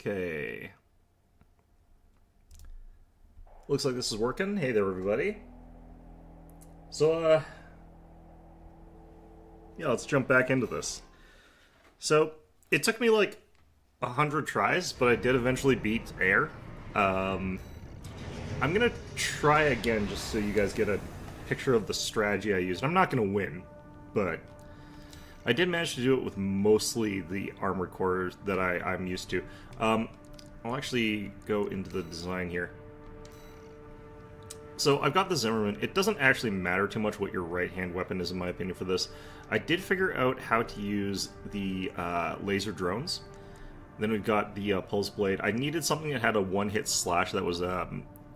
Okay. Looks like this is working. Hey there, everybody. So, yeah, let's jump back into this. So, it took me like 100 tries, but I did eventually beat Air. I'm gonna try again just so you guys get a picture of the strategy I used. I'm not gonna win, but I did manage to do it with mostly the armored core that I'm used to. I'll actually go into the design here. So I've got the Zimmerman. It doesn't actually matter too much what your right-hand weapon is, in my opinion, for this. I did figure out how to use the laser drones. Then we've got the pulse blade. I needed something that had a one-hit slash that was...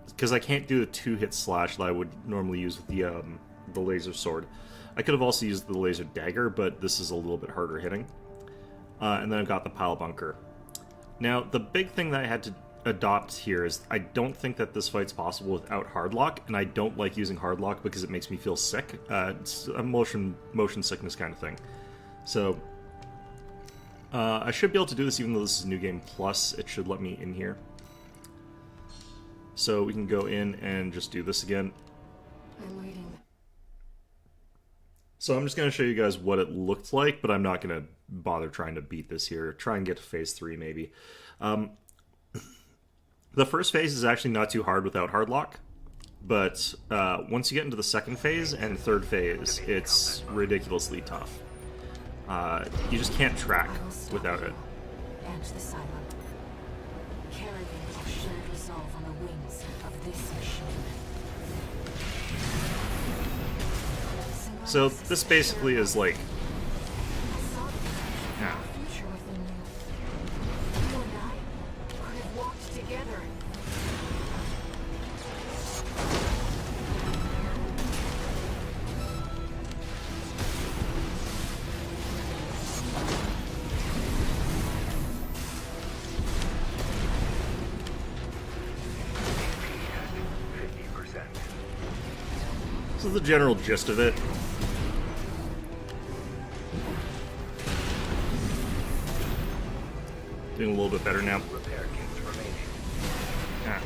because I can't do the two-hit slash that I would normally use with the laser sword. I could have also used the laser dagger, but this is a little bit harder hitting. And then I've got the pile bunker. Now, the big thing that I had to adopt here is I don't think that this fight's possible without hardlock, and I don't like using hardlock because it makes me feel sick. It's a motion sickness kind of thing. So, I should be able to do this even though this is New Game Plus. It should let me in here. So we can go in and just do this again. I'm waiting. So I'm just going to show you guys what it looked like, but I'm not going to bother trying to beat this here. Try and get to phase 3 maybe. The first phase is actually not too hard without hardlock, but once you get into the second phase and third phase, it's ridiculously tough. You just can't track without it. And the silent. Carrying our shared resolve on the wings of this machine. So this basically is like... Yeah. Future within you. You and I could have walked together. This is the general gist of it. Doing a little bit better now. Yeah.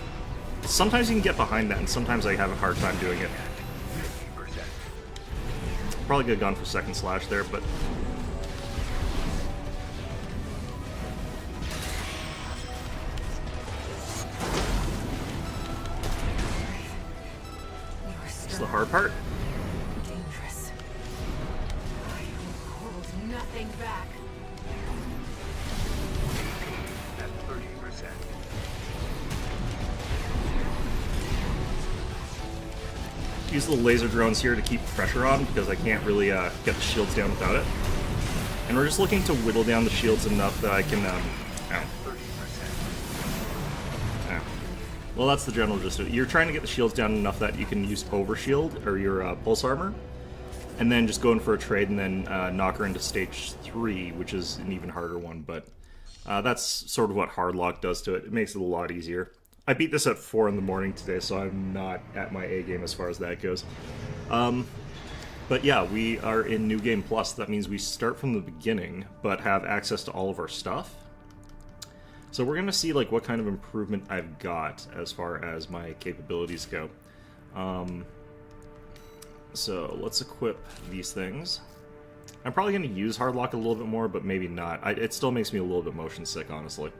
Sometimes you can get behind that, and sometimes I have a hard time doing it. Probably could have gone for second slash there, but... It's the hard part. Dangerous. I will hold nothing back. At 30%. Use the laser drones here to keep pressure on because I can't really get the shields down without it. And we're just looking to whittle down the shields enough that I can... ow. Well, that's the general gist of it. You're trying to get the shields down enough that you can use overshield or your pulse armor, and then just go in for a trade and then knock her into stage 3, which is an even harder one, but that's sort of what hardlock does to it. It makes it a lot easier. I beat this at 4 in the morning today, so I'm not at my A game as far as that goes. But yeah, we are in New Game Plus. That means we start from the beginning, but have access to all of our stuff. So we're going to see like what kind of improvement I've got as far as my capabilities go. So let's equip these things. I'm probably going to use hardlock a little bit more, but maybe not. It still makes me a little bit motion sick, honestly.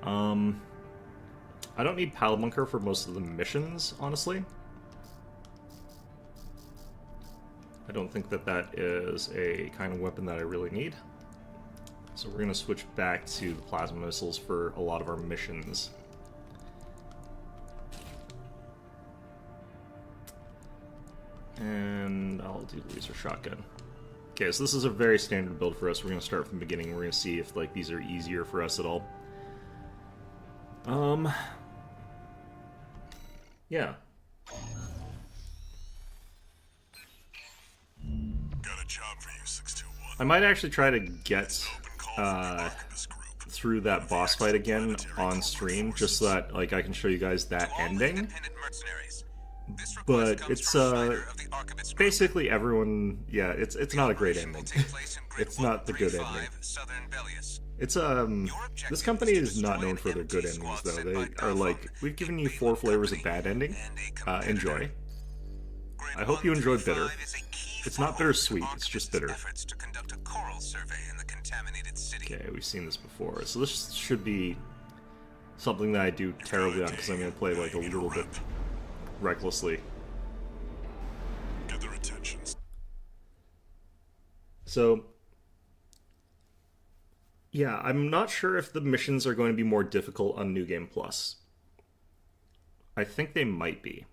I don't need pile bunker for most of the missions, honestly. I don't think that that is a kind of weapon that I really need. So we're going to switch back to the plasma missiles for a lot of our missions. And I'll do laser shotgun. Okay, so this is a very standard build for us. We're going to start from the beginning. We're going to see if like these are easier for us at all. Yeah. Got a job for you, 621. I might actually try to get through that boss fight again on stream, just so that like I can show you guys that ending. but it's basically everyone. Yeah, it's not a great ending. It's not the good ending. It's this company is not known for their good endings though. They are like, we've given you 4 flavors of bad ending. Enjoy. I hope you enjoy bitter. It's not bittersweet, it's just bitter. Okay, we've seen this before. So this should be something that I do terribly on because I'm going to play like a little bit recklessly. Get their attention. So, yeah, I'm not sure if the missions are going to be more difficult on New Game Plus. I think they might be.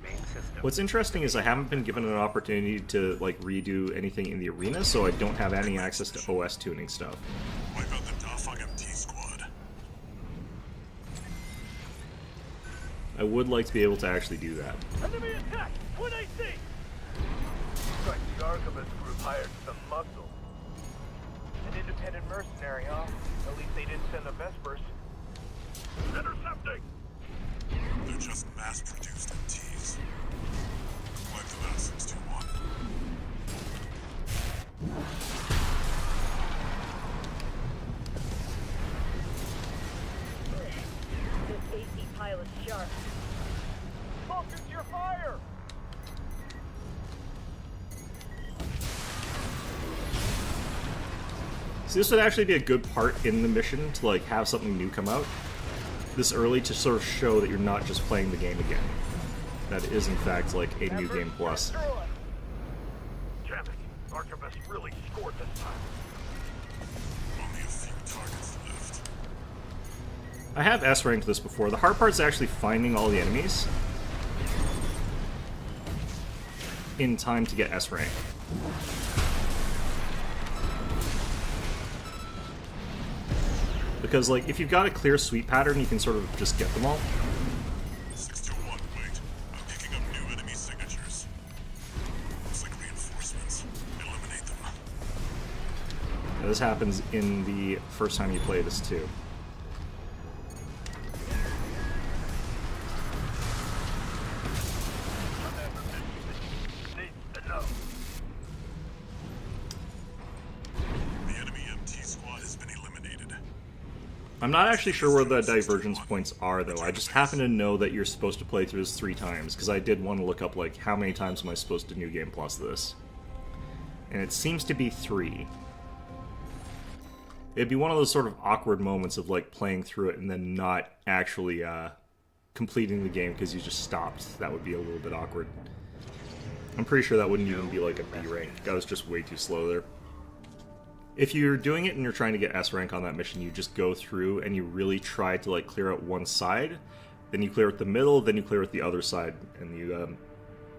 Main system. What's interesting is I haven't been given an opportunity to like redo anything in the arena, so I don't have any access to OS tuning stuff. Wipe out the Dafang MT squad. I would like to be able to actually do that. Enemy attack! 1AC! Looks like the Archivist group hired some muscle. An independent mercenary, huh? At least they didn't send the Vespers. Intercepting! They're just mass-produced MTs. Wipe them out, 621. This AC pilot's sharp. Focus your fire! So this would actually be a good part in the mission to like have something new come out this early to sort of show that you're not just playing the game again. That is in fact like a new game plus. Damn it! Archivist really scored this time. Only a few targets left. I have S ranked this before. The hard part's actually finding all the enemies in time to get S rank. Because like if you've got a clear sweep pattern, you can sort of just get them all. 621, wait. I'm picking up new enemy signatures. Looks like reinforcements. Eliminate them. Now, this happens in the first time you play this too. Needs to know. The enemy MT squad has been eliminated. I'm not actually sure where the divergence points are though. I just happen to know that you're supposed to play through this 3 times because I did want to look up like how many times am I supposed to New Game Plus this. And it seems to be 3. It'd be one of those sort of awkward moments of like playing through it and then not actually completing the game because you just stopped. That would be a little bit awkward. I'm pretty sure that wouldn't even be like a B rank. I was just way too slow there. If you're doing it and you're trying to get S rank on that mission, you just go through and you really try to like clear out one side, then you clear out the middle, then you clear out the other side, and you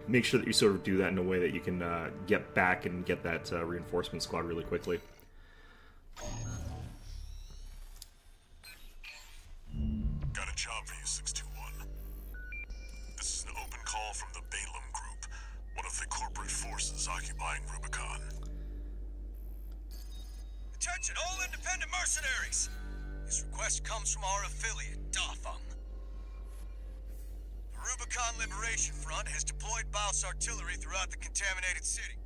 make sure that you sort of do that in a way that you can get back and get that reinforcement squad really quickly. Got a job for you, 621. This is an open call from the Balaam Group, one of the corporate forces occupying Rubicon. Attention all independent mercenaries! This request comes from our affiliate, Dafang. The Rubicon Liberation Front has deployed Baus artillery throughout the contaminated city.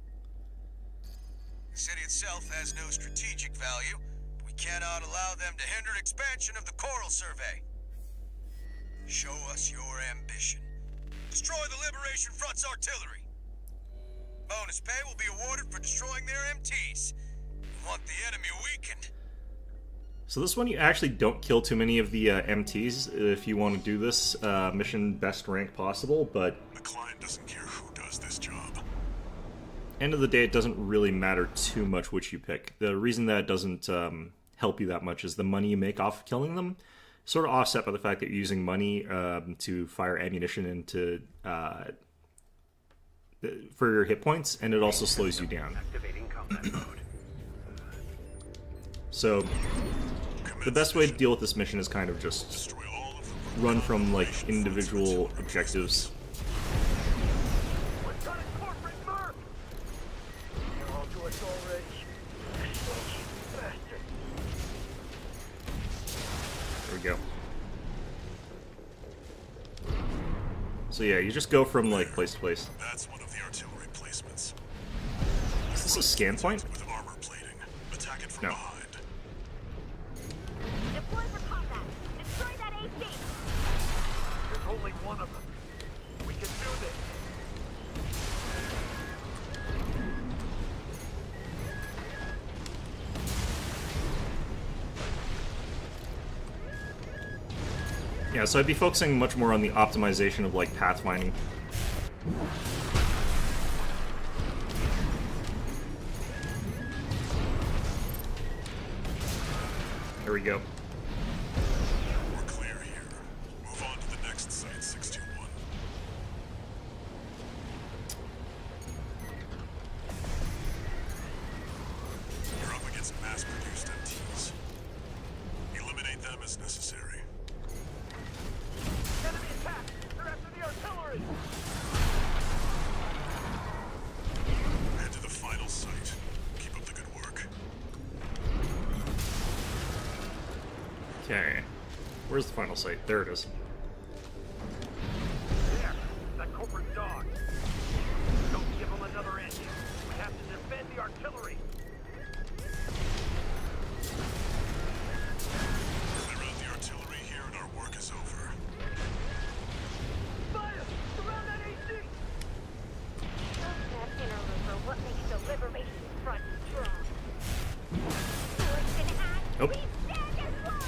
The city itself has no strategic value, but we cannot allow them to hinder expansion of the Coral Survey. Show us your ambition. Destroy the Liberation Front's artillery. Bonus pay will be awarded for destroying their MTs. We want the enemy weakened. So this one you actually don't kill too many of the MTs if you want to do this mission best rank possible, but The client doesn't care who does this job. end of the day it doesn't really matter too much which you pick. The reason that it doesn't help you that much is the money you make off of killing them sort of offset by the fact that you're using money to fire ammunition into for your hit points, and it also slows you down. Activating combat mode. So the best way to deal with this mission is kind of just Destroy all of the run from like individual objectives. We've got a corporate merc! They're all to us already. Bastard. There we go. So yeah, you just go from like place to place. That's one of the artillery placements. Is this a scan point? With armor plating. Attack it from No. behind. Deploy for combat. Destroy that AC. There's only one of them. We can do this. Yeah, so I'd be focusing much more on the optimization of like pathfinding. There we go. We're clear here. Move on to the next site, 621. You're up against mass-produced MTs. Eliminate them as necessary. Enemy attack! They're after the artillery! Head to the final site. Keep up the good work. Okay. Where's the final site? There it is. There! That corporate dog! Don't give them another inch. We have to defend the artillery! Clear out the artillery here and our work is over. Fire! Surround that AC! That interloper, what makes the Liberation Front strong? Listen, Ash, Nope. we stand as one!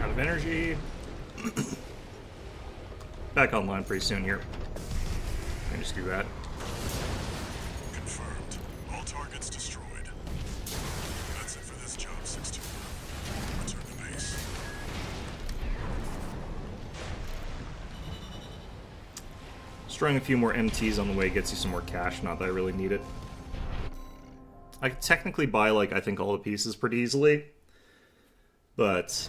Out of energy. Back online pretty soon here. Let me just do that. Confirmed. All targets destroyed. That's it for this job, 621. Return to base. Destroying a few more MTs on the way gets you some more cash, not that I really need it. I could technically buy, like, I think all the pieces pretty easily. But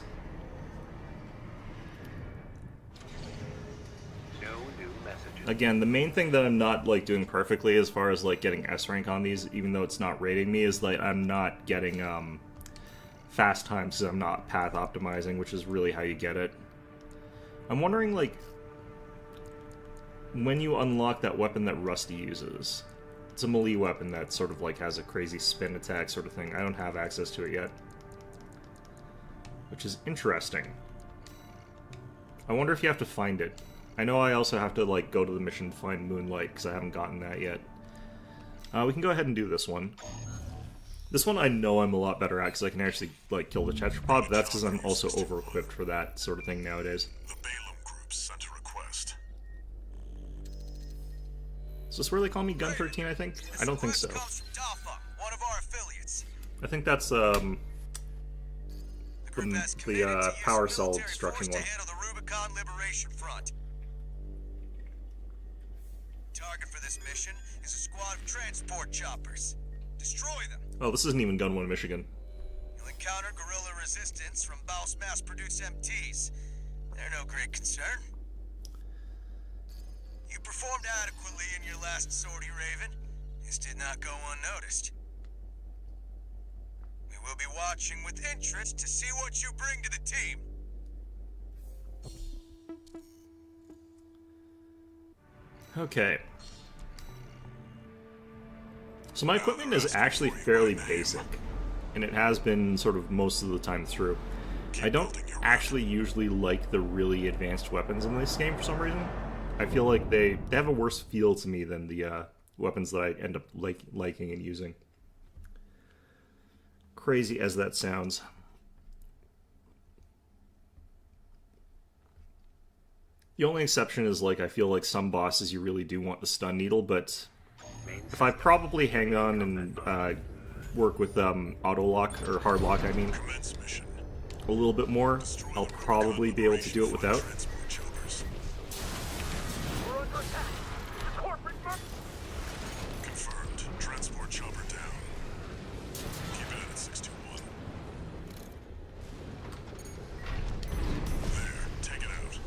No new messages. again, the main thing that I'm not like doing perfectly as far as like getting S rank on these, even though it's not rating me, is like I'm not getting fast times because I'm not path optimizing, which is really how you get it. I'm wondering like when you unlock that weapon that Rusty uses. It's a melee weapon that sort of like has a crazy spin attack sort of thing. I don't have access to it yet, which is interesting. I wonder if you have to find it. I know I also have to like go to the mission to find Moonlight because I haven't gotten that yet. We can go ahead and do this one. This one I know I'm a lot better at because I can actually like kill the tetrapod, but that's because I'm also over-equipped for that sort of thing nowadays. The Balaam Group sent a request. Is this where they call me Gun 13, I think? I don't think so. Comes from Dalfa, one of our affiliates. I think that's The group From has the, committed to use power the cell military destruction force one. to handle the Rubicon Liberation Front. Target for this mission is a squad of transport choppers. Destroy them. Oh, this isn't even Gun 1 Michigan. You'll encounter guerrilla resistance from Baus mass-produced MTs. They're no great concern. You performed adequately in your last sortie, Raven. This did not go unnoticed. We will be watching with interest to see what you bring to the team. Okay. So my equipment is actually fairly basic, and it has been sort of most of the time through. I don't actually usually like the really advanced weapons in this game for some reason. I feel like they have a worse feel to me than the weapons that I end up liking and using. Crazy as that sounds. The only exception is, like, I feel like some bosses you really do want the stun needle, but if I probably hang on and work with auto lock, or hard lock, I mean, Commence mission. a little bit more, I'll probably be able to do it without. Transport choppers. We're under attack! The corporate Confirmed. Transport chopper down. Keep it at 621. There. Take it out.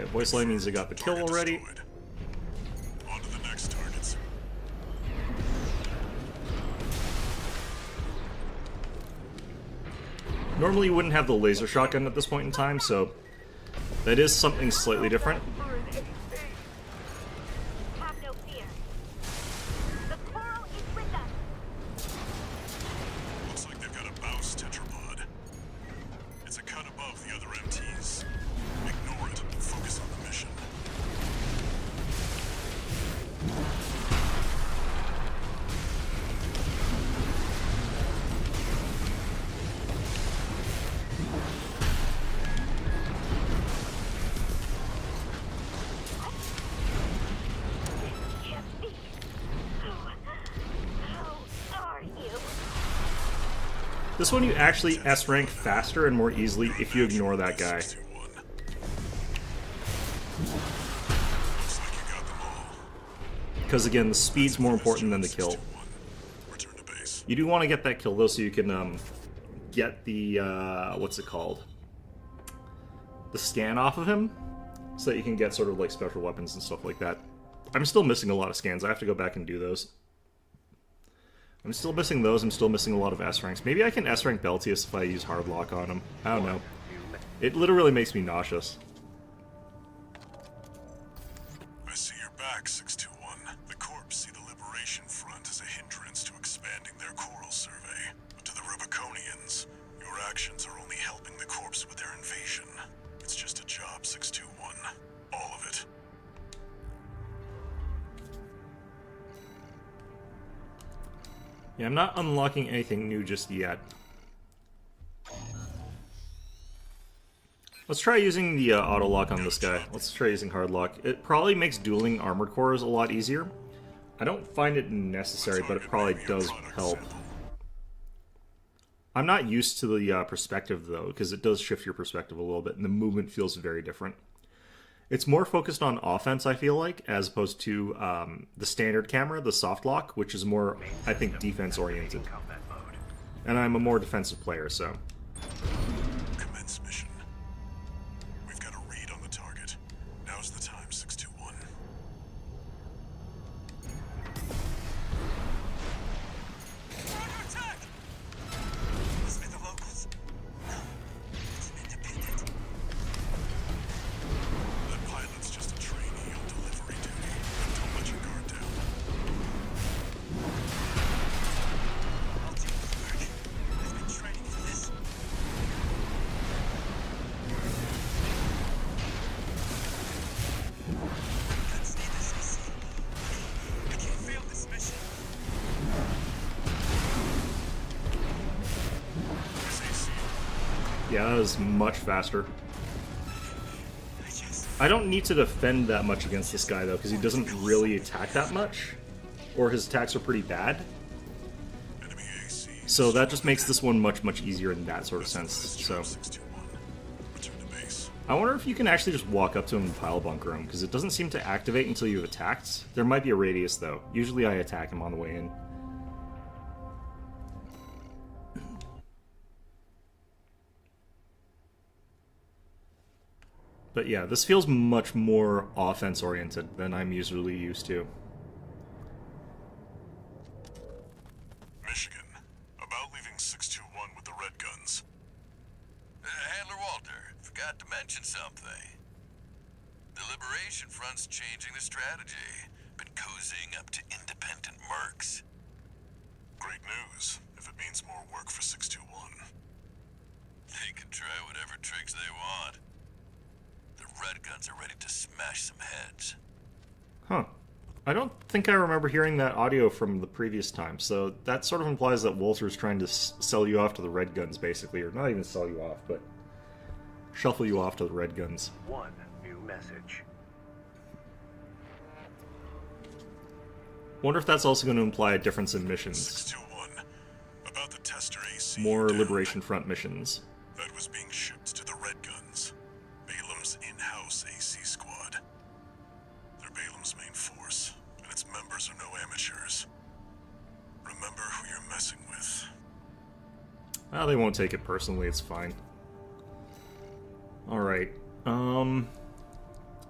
voice line means I got the kill Target already. destroyed. On to the next targets. Normally you wouldn't have the laser shotgun at this point in time, so that is something slightly different. Have no fear. The coral is with us. Looks like they've got a Baus tetrapod. It's a cut above the other MTs. Ignore it and focus on the mission. Can't be. How are you? This one you actually S-rank faster and more easily if you ignore that guy. 621. Looks like you got them all. Because again, the speed's more important than the kill. 621. Return to base. You do want to get that kill though, so you can get the what's it called? The scan off of him, so that you can get sort of like special weapons and stuff like that. I'm still missing a lot of scans. I have to go back and do those. I'm still missing those. I'm still missing a lot of S ranks. Maybe I can S rank Beltius if I use hard lock on him. I don't know. It literally makes me nauseous. I see you're back, 621. The Corps see the Liberation Front as a hindrance to expanding their coral survey. But to the Rubiconians, your actions are only helping the Corps with their invasion. It's just a job, 621. All of it. Yeah, I'm not unlocking anything new just yet. Let's try using the auto lock on this guy. Let's try using hard lock. It probably makes dueling armored cores a lot easier. I don't find it necessary, but it probably does help. I'm not used to the perspective though, because it does shift your perspective a little bit, and the movement feels very different. It's more focused on offense, I feel like, as opposed to the standard camera, the soft lock, which is more, I think, defense oriented. Combat mode. And I'm a more defensive player, so. Commence mission. We've got a read on the target. Now's the time, 621. We're under attack! Must be the locals. No, it's an independent. That pilot's just a trainee on delivery duty. But don't let your guard down. I'll do the work. I've been training for this. Guns need this AC. I can't fail this mission. There's AC. Yeah, that is much faster. I just... I don't need to defend that much against this guy, though, because he doesn't really attack that much. Or his attacks are pretty bad. Enemy AC. So that just makes this one much, much easier in that sort of sense. So 621. Return to base. I wonder if you can actually just walk up to him and pile bunker him, because it doesn't seem to activate until you've attacked. There might be a radius, though. Usually I attack him on the way in. But yeah, this feels much more offense-oriented than I'm usually used to. Michigan. About leaving 621 with the red guns. Handler Walter, forgot to mention something. The Liberation Front's changing their strategy. Been cozying up to independent mercs. Great news, if it means more work for 621. They can try whatever tricks they want. The Red Guns are ready to smash some heads. Huh. I don't think I remember hearing that audio from the previous time, so that sort of implies that Walter's trying to sell you off to the Red Guns, basically, or not even sell you off, but shuffle you off to the Red Guns. One new message. Wonder if that's also going to imply a difference in missions. 621. About the tester AC. More down. Liberation Front missions. That was being shipped to the Red Guns. Balam's in-house AC squad. They're Balam's main force, and its members are no amateurs. Remember who you're messing with. Ah, they won't take it personally, it's fine. Alright,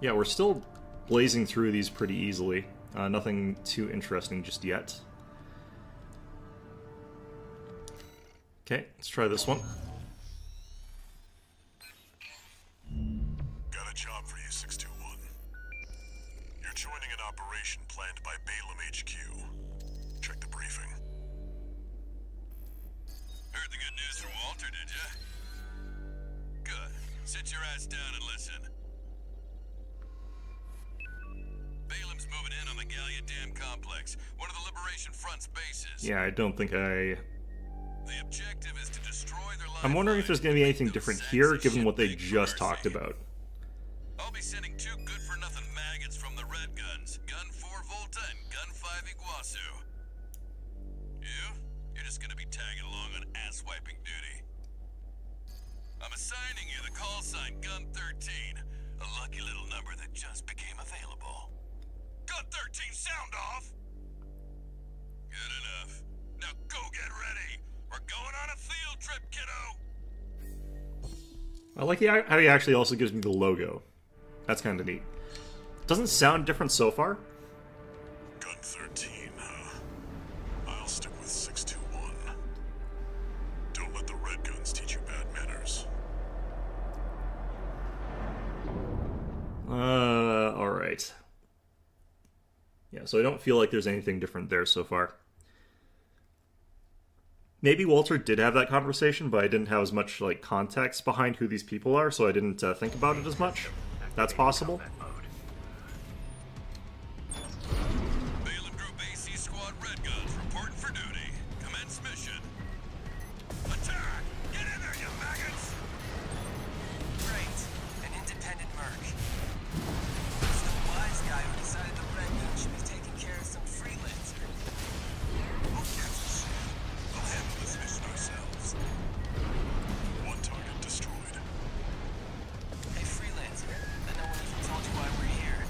Yeah, we're still blazing through these pretty easily. Nothing too interesting just yet. Okay, let's try this one. Got a job for you, 621. You're joining an operation planned by Balaam HQ. Check the briefing. Heard the good news from Walter, did ya? Good. Sit your ass down and listen. Balaam's moving in on the Gallia Dam complex, one of the Liberation Front's bases. Yeah, I don't think I... The objective is to destroy their line. I'm wondering if there's going to be anything different here, given what they just talked about. I'll be sending 2 good-for-nothing maggots from the Red Guns, Gun 4 Volta and Gun 5 Iguazu. You? You're just gonna be tagging along on ass-wiping duty. I'm assigning you the call sign Gun 13, a lucky little number that just became available. Gun 13, sound off! Good enough. Now go get ready. We're going on a field trip, kiddo! I like how he actually also gives me the logo. That's kind of neat. Doesn't sound different so far. Gun 13, huh? I'll stick with 621. Don't let the Red Guns teach you bad manners. Alright. Yeah, so I don't feel like there's anything different there so far. Maybe Walter did have that conversation, but I didn't have as much like context behind who these people are, so I didn't think about it as much. That's possible. Balaam Group AC Squad Red Guns reporting for duty. Commence mission. Attack! Get in there, you maggots! Great. An independent merc. It's the wise guy who decided the Red Gun should be taking care of some freelancer. Who gives a shit? We'll handle this mission ourselves. One target destroyed. Hey, freelancer. I know one even told you why we're here.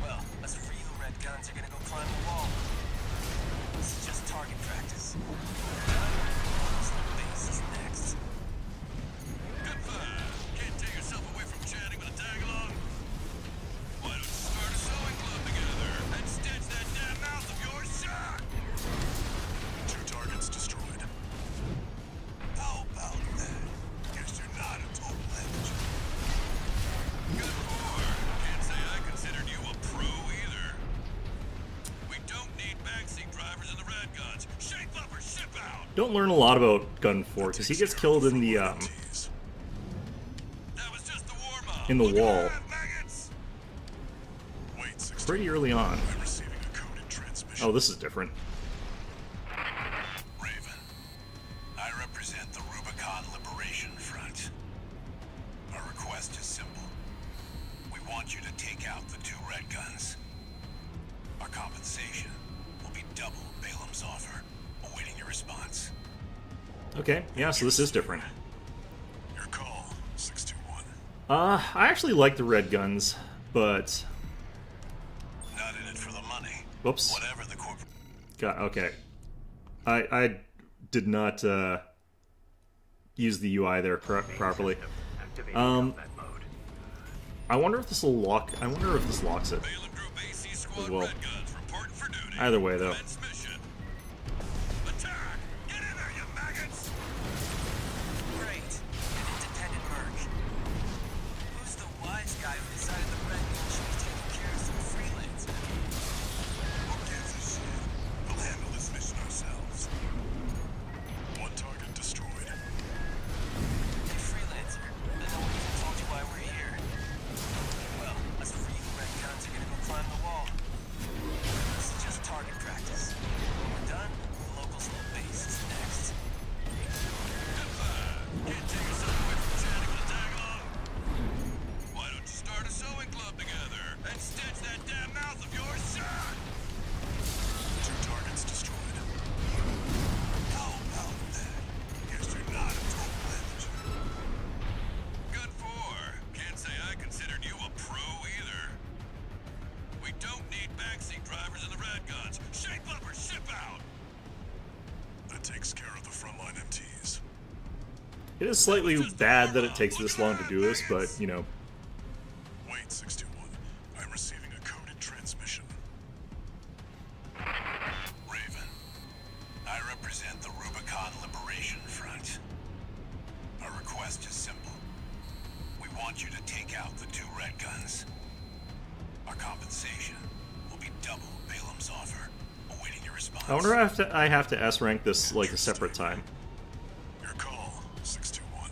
Well, us real Red Guns are gonna go climb the wall. This is just target practice. Base is next. Good fire. Can't take yourself away from chatting with a tag-along? Why don't you start a sewing club together and stitch that damn mouth of yours shut? 2 targets destroyed. How about that? Guess you're not a total amateur. Good for. Can't say I considered you a pro either. We don't need backseat drivers in the Red Guns. Shape up or ship out. Don't learn a lot about Gun 4, because he gets killed in the, MTs. That was just the warm-up. in the Look at wall that, maggots! Wait, 621. pretty early on. I'm receiving a coded transmission. Oh, this is different. Raven, I represent the Rubicon Liberation Front. Our request is simple. We want you to take out the 2 Red Guns. Our compensation will be double Balaam's offer. Awaiting your response. Okay, yeah, so this is different. Your call, 621. I actually like the Red Guns, but... Not in it for the money. Whoops. Whatever the corp. Okay. I did not use the UI there properly. I wonder if this will lock... I wonder if this locks it. Balaam Group AC Squad As well. Red Guns reporting for duty. Either way, though. Commence mission. Attack! Get in there, you maggots! Great. An independent merc. Who's the wise guy who decided the Red Gun should be taking care of some freelancer? Who gives a shit? We'll handle this mission ourselves. 1 target destroyed. Hey, freelancer. I know one even told you why we're here. Well, us real Red Guns are gonna go climb the wall. This is just target practice. When we're done, the local slow base is next. Can't take yourself away from chatting with a tag-along? Why don't you start a sewing club together and stitch that damn mouth of yours shut? 2 targets destroyed. How about that? Guess you're not a total amateur. Good for. Can't say I considered you a pro either. We don't need backseat drivers in the Red Guns. Shape up or ship out. That takes care of the frontline MTs. It is slightly bad that it takes this long to do this, but, you know, Wait, read, 621. I'm receiving a coded transmission. Raven, I represent the Rubicon Liberation Front. Our request is simple. We want you to take out the 2 red guns. Our compensation will be double Balaam's offer. Awaiting your response. I wonder if I have to S rank this like a separate time. Your call, 621.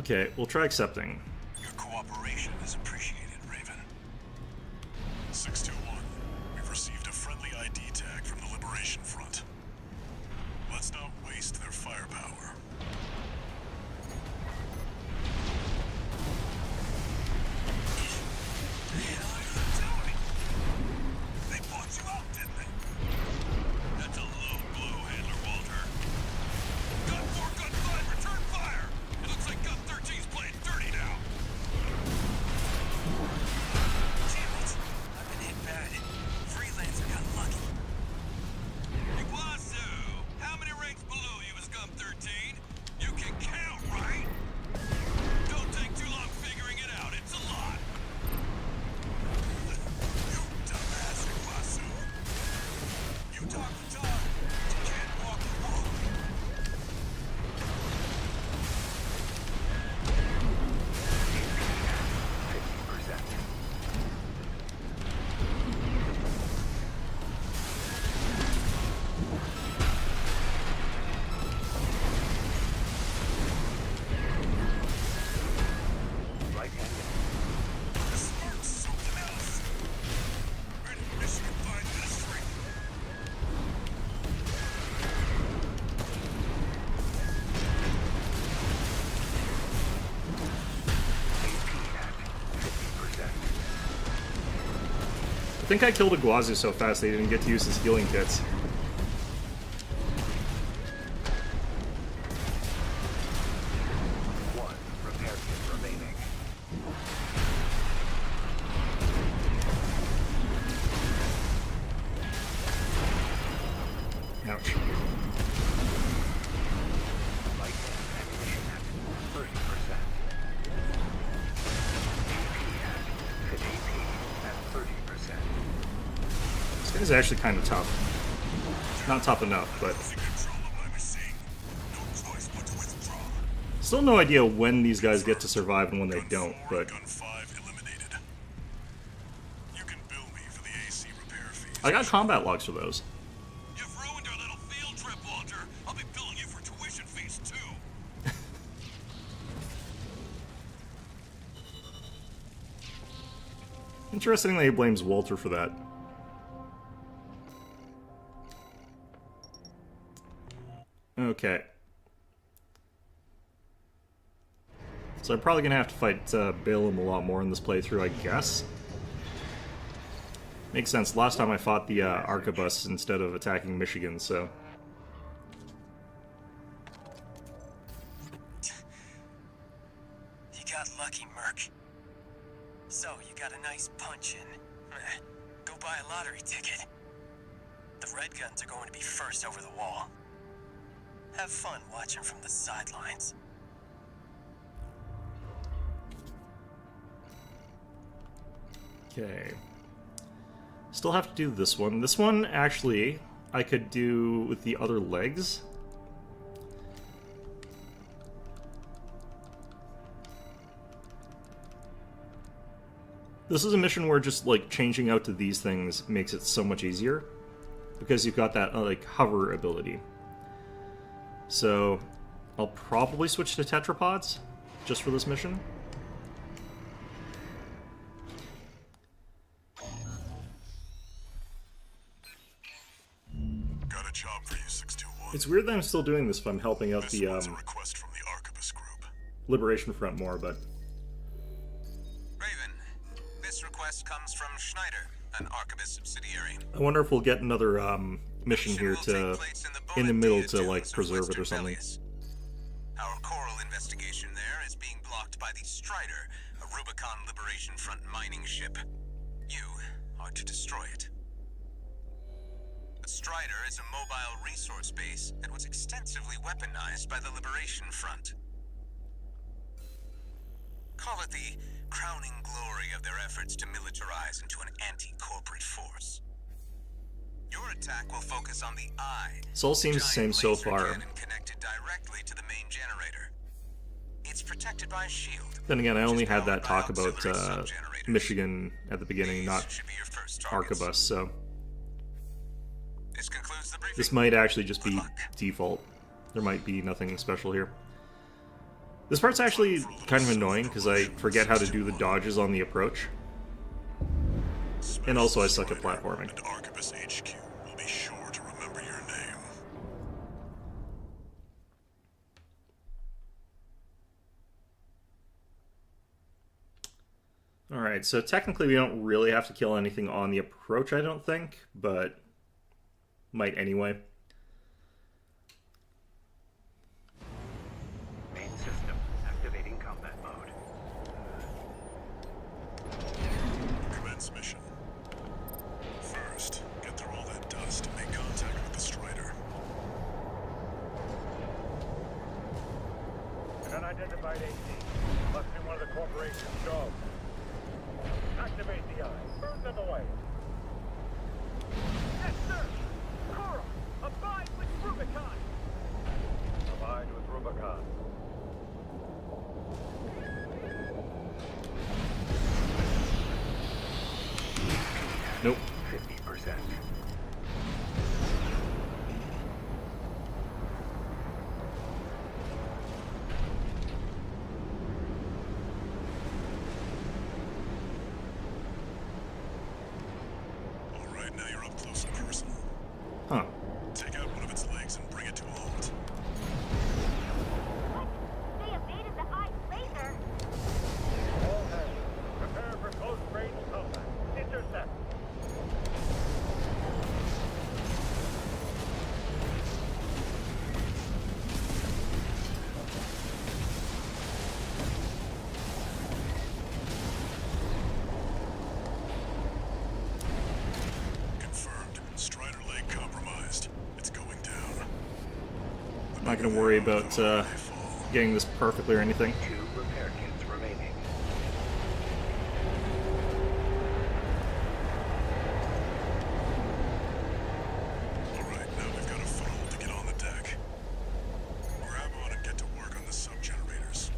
Okay, we'll try accepting. Your cooperation is appreciated, Raven. 621. We've received a friendly ID tag from the Liberation Front. Let's not waste their firepower. They bought you out, didn't they? That's a low blow, Handler Walter. Gun 4, Gun 5, return fire! It looks like Gun 13's playing dirty now. Damn it. I've been hit bad. Freelancer got lucky. Iguazu, how many ranks below you is Gun 13? You can count, right? Don't take too long figuring it out. It's a lot. You dumbass Iguazu. You talk the talk, but you can't walk the walk. The smart's something else. Ready, mission find mystery. I think I killed Iguazu so fast they didn't get to use his healing kits. Ouch. This guy's actually kind of tough. Not tough enough, but Control of my machine. No choice but to withdraw. still no idea when these guys get to survive and when they Gun don't, 4 but and Gun 5 eliminated. You can bill me for the AC repair fees. I got combat logs for those. You've ruined our little field trip, Walter. I'll be billing you for tuition fees, too. Interestingly, he blames Walter for that. Okay. So I'm probably gonna have to fight Balaam a lot more in this playthrough, I guess. Makes sense. Last time I fought the Arquebus instead of attacking Michigan, so... You got lucky, Merc. So, you got a nice punch in. Go buy a lottery ticket. The red guns are going to be first over the wall. Have fun watching from the sidelines. Okay. Still have to do this one. This one, actually, I could do with the other legs. This is a mission where just, like, changing out to these things makes it so much easier. Because you've got that, like, hover ability. So, I'll probably switch to tetrapods, just for this mission. Got a job for you, 621. It's weird that I'm still doing this if I'm helping out This the one's a request from the Arquebus group. Liberation Front more, but... Raven, this request comes from Schneider, an Arquebus subsidiary. I wonder if we'll get another mission here will take to, place in the Bona middle Dea to, like, Dunes of preserve it Western or something. Velius. Our coral investigation there is being blocked by the Strider, a Rubicon Liberation Front mining ship. You are to destroy it. The Strider is a mobile resource base that was extensively weaponized by the Liberation Front. Call it the crowning glory of their efforts to militarize into an anti-corporate force. Your attack will focus on the eye. This all seems the same so far. Cannon connected directly to the main generator. It's protected by a shield. Then again, I only had that talk Powered about by auxiliary sub-generators. Michigan at the beginning, These not should be your first targets. Arquebus, so This concludes the briefing. this might actually just be Good luck. default. There might be nothing special here. This part's actually kind of annoying because I forget how to do the dodges on the approach. And also I suck at platforming. And Arquebus HQ will be sure to remember your name. Alright, so technically we don't really have to kill anything on the approach, I don't think, but might anyway. Main system activating combat mode. Commence mission. First, get through all that dust and make contact with the Strider. An unidentified AC. Must be one of the corporation's dogs. Activate the eye. Burn them away. Yes, sir! Coral! Abide with Rubicon! Abide with Rubicon. Nope. 50%. Alright, now you're up close and personal. Huh. Take out one of its legs and bring it to a halt. What? They evaded the eye's laser. All hands, prepare for close-range combat. Intercept. Confirmed. Strider leg compromised. It's going down. I'm not gonna worry about getting this perfectly or anything. 2 repair kits remaining. Alright, now we've got a foothold to get on the deck. Grab on and get to work on the sub-generators.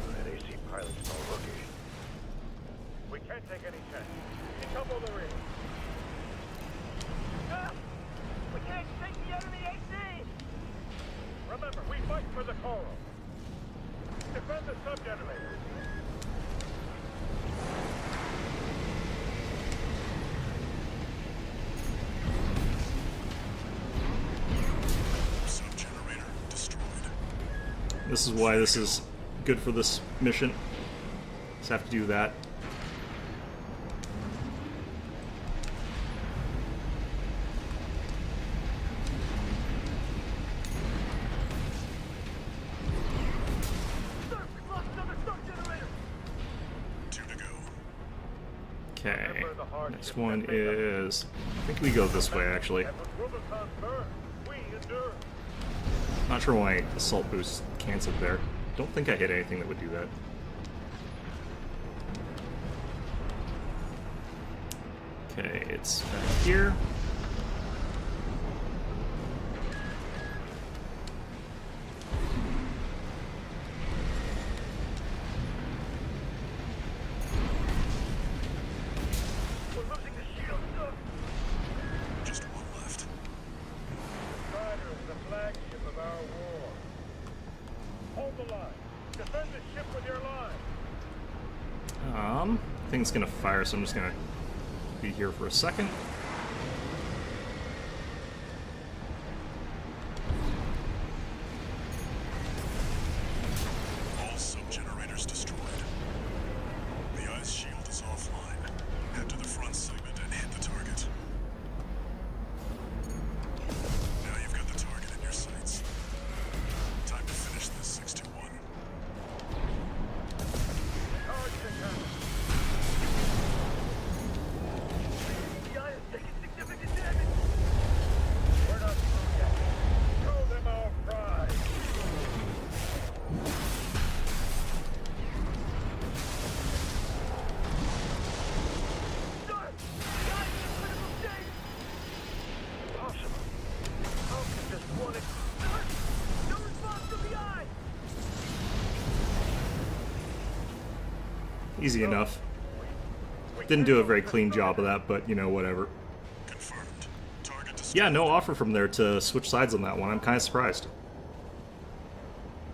That AC pilot's no rookie. We can't take any chance. Decouple the rig. Ah! We can't take the enemy AC! Remember, we fight for the Coral. Defend the sub-generator. Sub-generator destroyed. This is why this is good for this mission. Just have to do that. Sir, we've lost another sub-generator! 2 to go. Okay. Next one is... I think we go this way, actually. And with Rubicon burned, we endure. Not sure why Assault Boost canceled there. Don't think I hit anything that would do that. Okay, it's back here. We're losing the shield, sir. Just one left. Strider is the flagship of our war. Hold the line. Defend the ship with your line. I think it's gonna fire, so I'm just gonna be here for a second. All sub-generators destroyed. The ice shield is offline. Head to the front segment and hit the target. Now you've got the target in your sights. Time to finish this 621. Charge the cannon. The eye is Easy enough. Didn't do a very clean job of that, but, you know, whatever. Confirmed. Target destroyed. Yeah, no offer from there to switch sides on that one. I'm kind of surprised.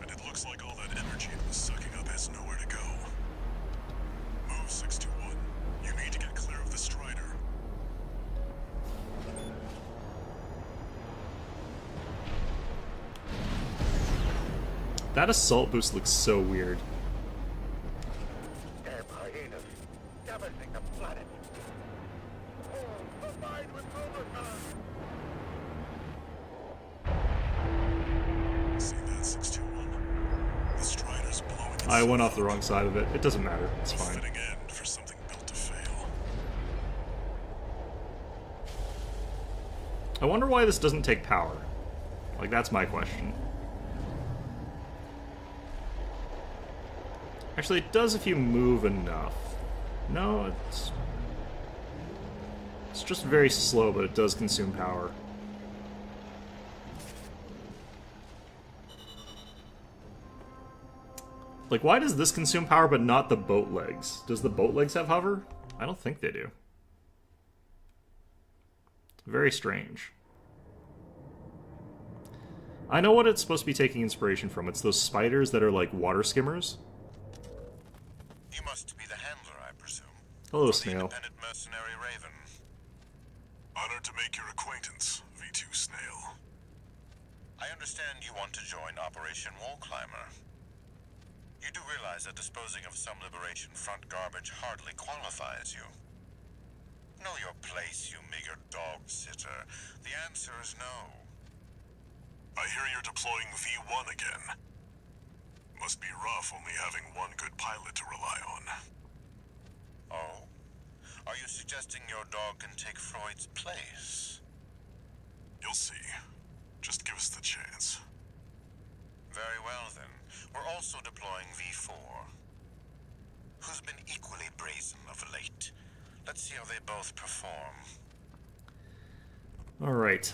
And it looks like all that energy it was sucking up has nowhere to go. Move 621. You need to get clear of the Strider. That assault boost looks so weird. Damn hyenas. Damaging the planet. Oh, combined with Rubicon. See that 621? The Strider's blowing itself I went off the up. wrong side of it. It doesn't matter. It's A fine. fitting end for something built to fail. I wonder why this doesn't take power. Like, that's my question. Actually, it does if you move enough. No, it's just very slow, but it does consume power. Like, why does this consume power but not the boat legs? Does the boat legs have hover? I don't think they do. Very strange. I know what it's supposed to be taking inspiration from. It's those spiders that are like water skimmers. You must be the handler, I presume. Hello, For the Snail. independent mercenary Raven. Honored to make your acquaintance, V2 Snail. I understand you want to join Operation Wall Climber. You do realize that disposing of some Liberation Front garbage hardly qualifies you. Know your place, you meager dog sitter. The answer is no. I hear you're deploying V1 again. Must be rough only having one good pilot to rely on. Oh? Are you suggesting your dog can take Freud's place? You'll see. Just give us the chance. Very well, then. We're also deploying V4. Who's been equally brazen of late? Let's see how they both perform. Alright.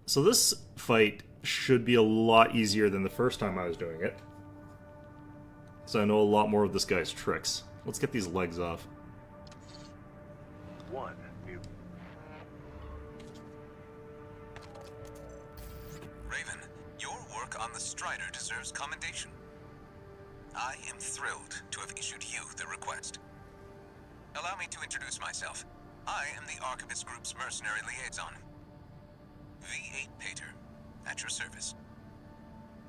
So this fight should be a lot easier than the first time I was doing it. So I know a lot more of this guy's tricks. Let's get these legs off. One mutant. Raven, your work on the Strider deserves commendation. I am thrilled to have issued you the request. Allow me to introduce myself. I am the Archivist Group's mercenary liaison. V8 Pater, at your service.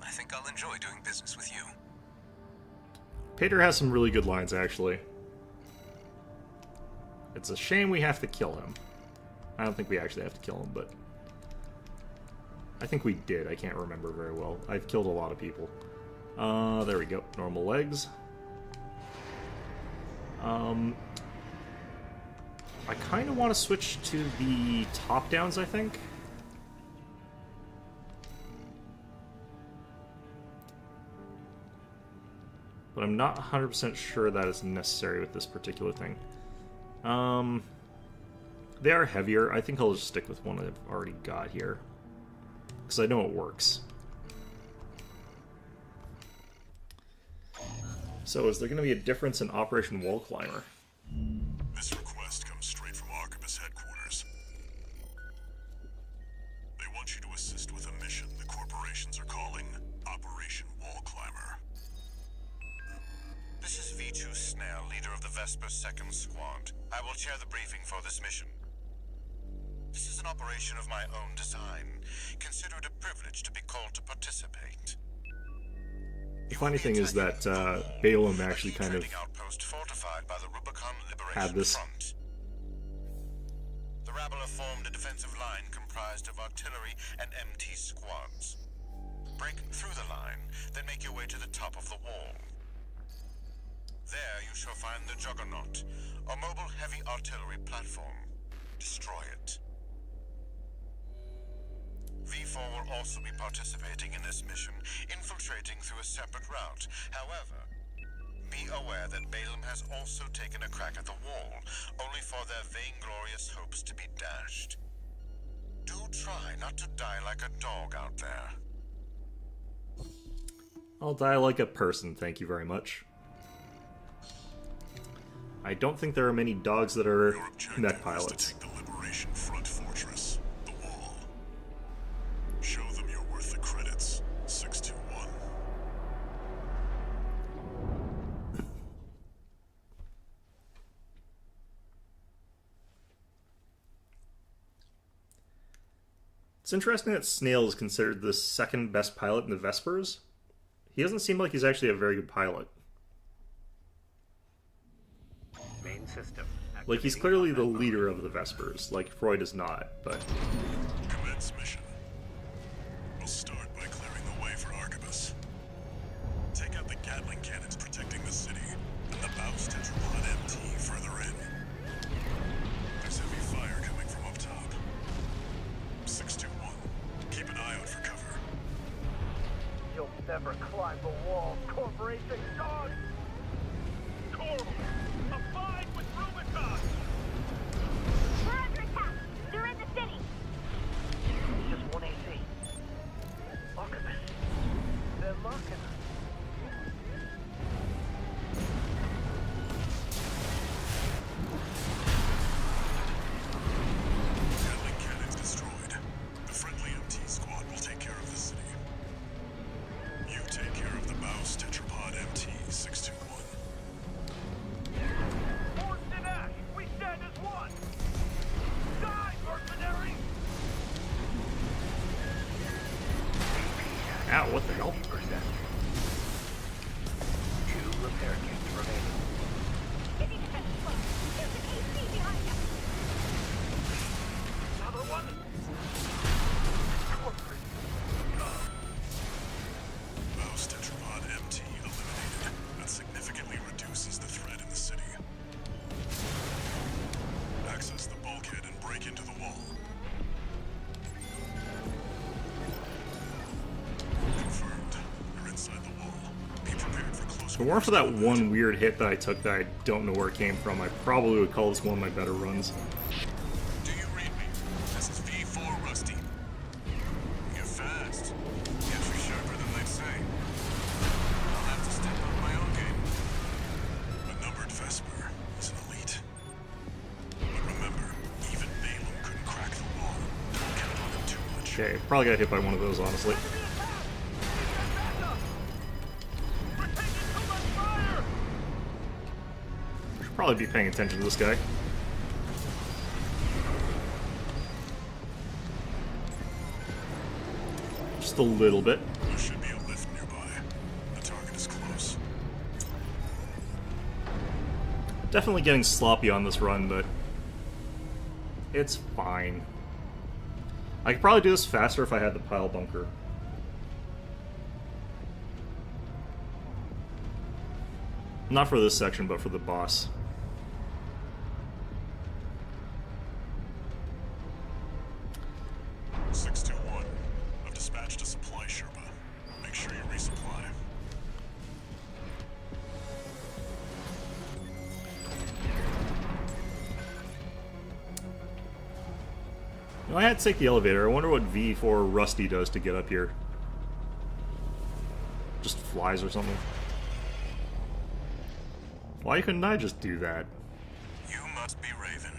I think I'll enjoy doing business with you. Pater has some really good lines, actually. It's a shame we have to kill him. I don't think we actually have to kill him, but... I think we did. I can't remember very well. I've killed a lot of people. There we go. Normal legs. I kind of want to switch to the top-downs, I think. But I'm not 100% sure that is necessary with this particular thing. They are heavier. I think I'll just stick with one I've already got here. Because I know it works. So is there going to be a difference in Operation Wall Climber? This request comes straight from Archivist headquarters. They want you to assist with a mission the corporations are calling Operation Wall Climber. This is V2 Snail, leader of the Vesper 2nd Squad. I will chair the briefing for this mission. This is an operation of my own design. Consider it a privilege to be called to participate. The funny thing is that Balaam actually kind of outpost fortified by the Rubicon Liberation had this. Front. The rabble have formed a defensive line comprised of artillery and MT squads. Break through the line, then make your way to the top of the wall. There you shall find the Juggernaut, a mobile heavy artillery platform. Destroy it. V4 will also be participating in this mission, infiltrating through a separate route. However, be aware that Balaam has also taken a crack at the wall, only for their vainglorious hopes to be dashed. Do try not to die like a dog out there. I'll die like a person, thank you very much. I don't think there are many dogs that are Your objective mech is pilots. to take the Liberation Front fortress, the Wall. Show them you're worth the credits, 621. It's interesting that Snail is considered the second best pilot in the Vespers. He doesn't seem like he's actually a very good pilot. Main system. Like, he's clearly the leader of the Vespers, like Freud is not, but... Commence mission. We'll start by clearing the way for Arquebus. Take out the Gatling cannons protecting the city, and the Baus Tetrapod MT further in. There's heavy fire coming from up top. 621. Keep an eye out for cover. You'll never climb the wall, Corporation dog! Coral! Abide with Rubicon! We're under attack. They're in the city. Just one AC. Archibus. They're mocking us. Gatling cannons destroyed. The friendly MT squad will take care of the city. You take care of the Baus Tetrapod MT 621. Forged in ash, we stand as one! Die, mercenary! Ow, what the hell? 2 repair kits remaining. Get into the floor. There's an AC behind us. Another one! Corporate. Baus Tetrapod MT eliminated. That significantly reduces the threat in the city. Access the bulkhead and break into the wall. Confirmed. You're inside the wall. Be prepared for close If it weren't for that one weird hit that I took that I don't know where it came from, I probably would call this one of my better runs. Do you read me? This is V4 Rusty. You're fast. You're sharper than they say. I'll have to step up my own game. A numbered Vesper is an elite. But remember, even Balaam couldn't crack the wall. Don't count on him too much. Okay, probably got hit by one of those, honestly. We're taking too much fire! Should probably be paying attention to this guy. Just a little bit. There should be a lift nearby. The target is close. Definitely getting sloppy on this run, but it's fine. I could probably do this faster if I had the pile bunker. Not for this section, but for the boss. I've dispatched a supply Sherpa. Make sure you resupply. You know, I had to take the elevator. I wonder what V4 Rusty does to get up here. Just flies or something. Why couldn't I just do that? You must be Raven.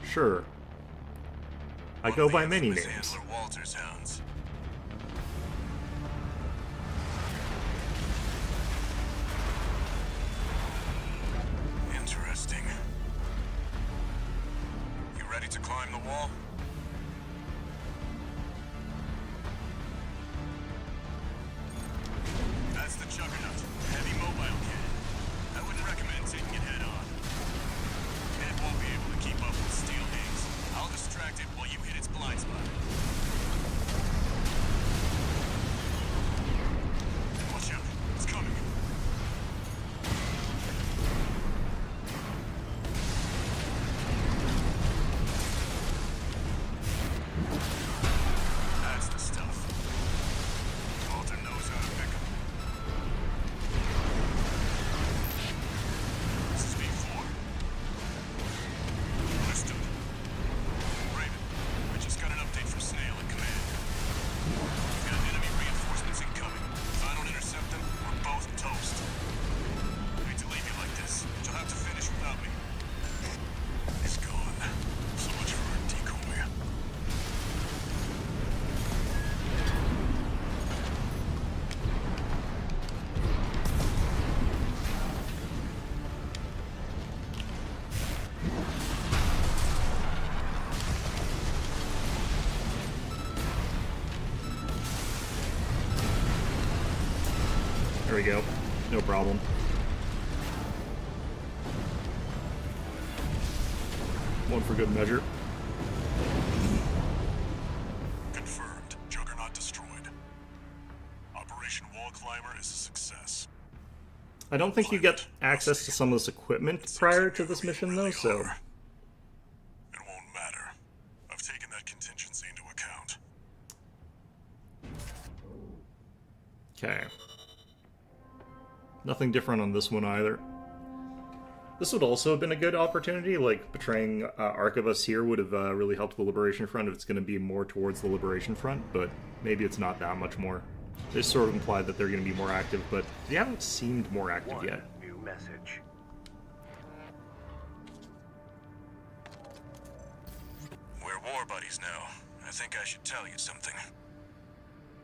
Sure. I go by many names. Handler Walter's hounds. Interesting. You ready to climb the wall? That's the Juggernaut. Heavy mobile cannon. I wouldn't recommend taking it head on. It won't be able to keep up with steel hangs. I'll distract it while you hit its blind spot. Watch out. It's coming. There we go. No problem. One for good measure. Confirmed. Juggernaut destroyed. Operation Wall Climber is a success. I don't think you get access to some of this equipment prior to this mission, though, so... It won't matter. I've taken that contingency into account. Okay. Nothing different on this one either. This would also have been a good opportunity, like betraying Archivus here would have really helped the Liberation Front if it's going to be more towards the Liberation Front, but maybe it's not that much more. They sort of implied that they're going to be more active, but they haven't seemed more active yet. New message. We're war buddies now. I think I should tell you something.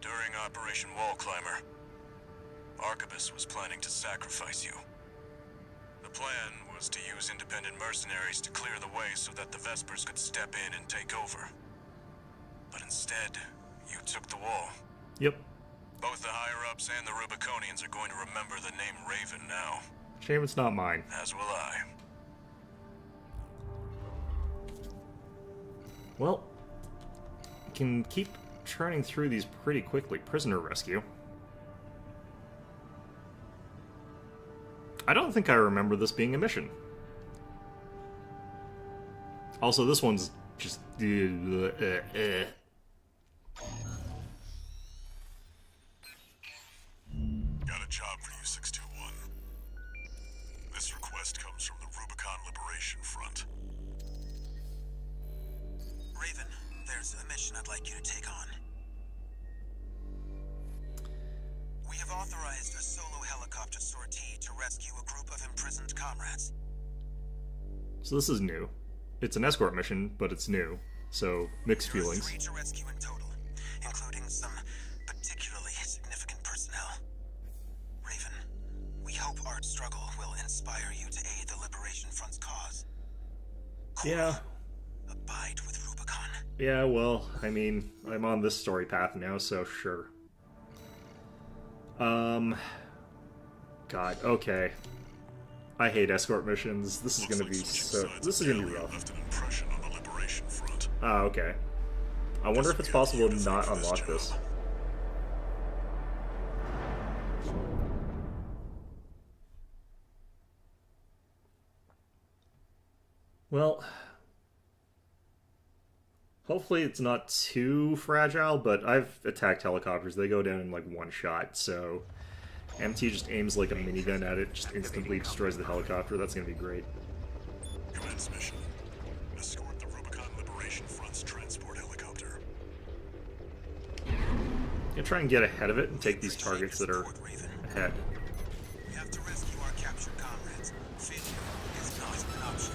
During Operation Wall Climber, Archibus was planning to sacrifice you. The plan was to use independent mercenaries to clear the way so that the Vespers could step in and take over. But instead, you took the wall. Yep. Both the higher-ups and the Rubiconians are going to remember the name Raven now, Shame it's not mine. as will I. Well, we can keep churning through these pretty quickly. Prisoner rescue. I don't think I remember this being a mission. Also, this one's just... Got a job for you, 621. This request comes from the Rubicon Liberation Front. Raven, there's a mission I'd like you to take on. We have authorized a solo helicopter sortie to rescue a group of imprisoned comrades. So this is new. It's an escort mission, but it's new. So, mixed There are feelings. 3 to rescue in total, including some particularly significant personnel. Raven, we hope Art's struggle will inspire you to aid the Liberation Front's cause. Coral, Yeah. abide with Rubicon. Yeah, well, I mean, I'm on this story path now, so sure. God, okay. I hate escort missions. This is gonna be so... This is gonna be rough. Left an impression on the Liberation Front. Ah, okay. I wonder if it's possible to not unlock this. Well... Hopefully it's not too fragile, but I've attacked helicopters. They go down in like one shot, so... MT just aims like a minigun at it, just instantly destroys the helicopter. That's gonna be great. Commence mission. Escort the Rubicon Liberation Front's transport helicopter. Gonna try and get ahead of it and take these targets that are ahead. We have to rescue our captured comrades. Failure is not an option.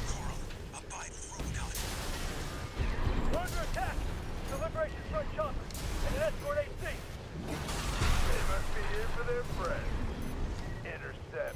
Coral, abide with Rubicon. We're under attack! The Liberation Front chopper and an escort AC! They must be here for their friends. Intercept.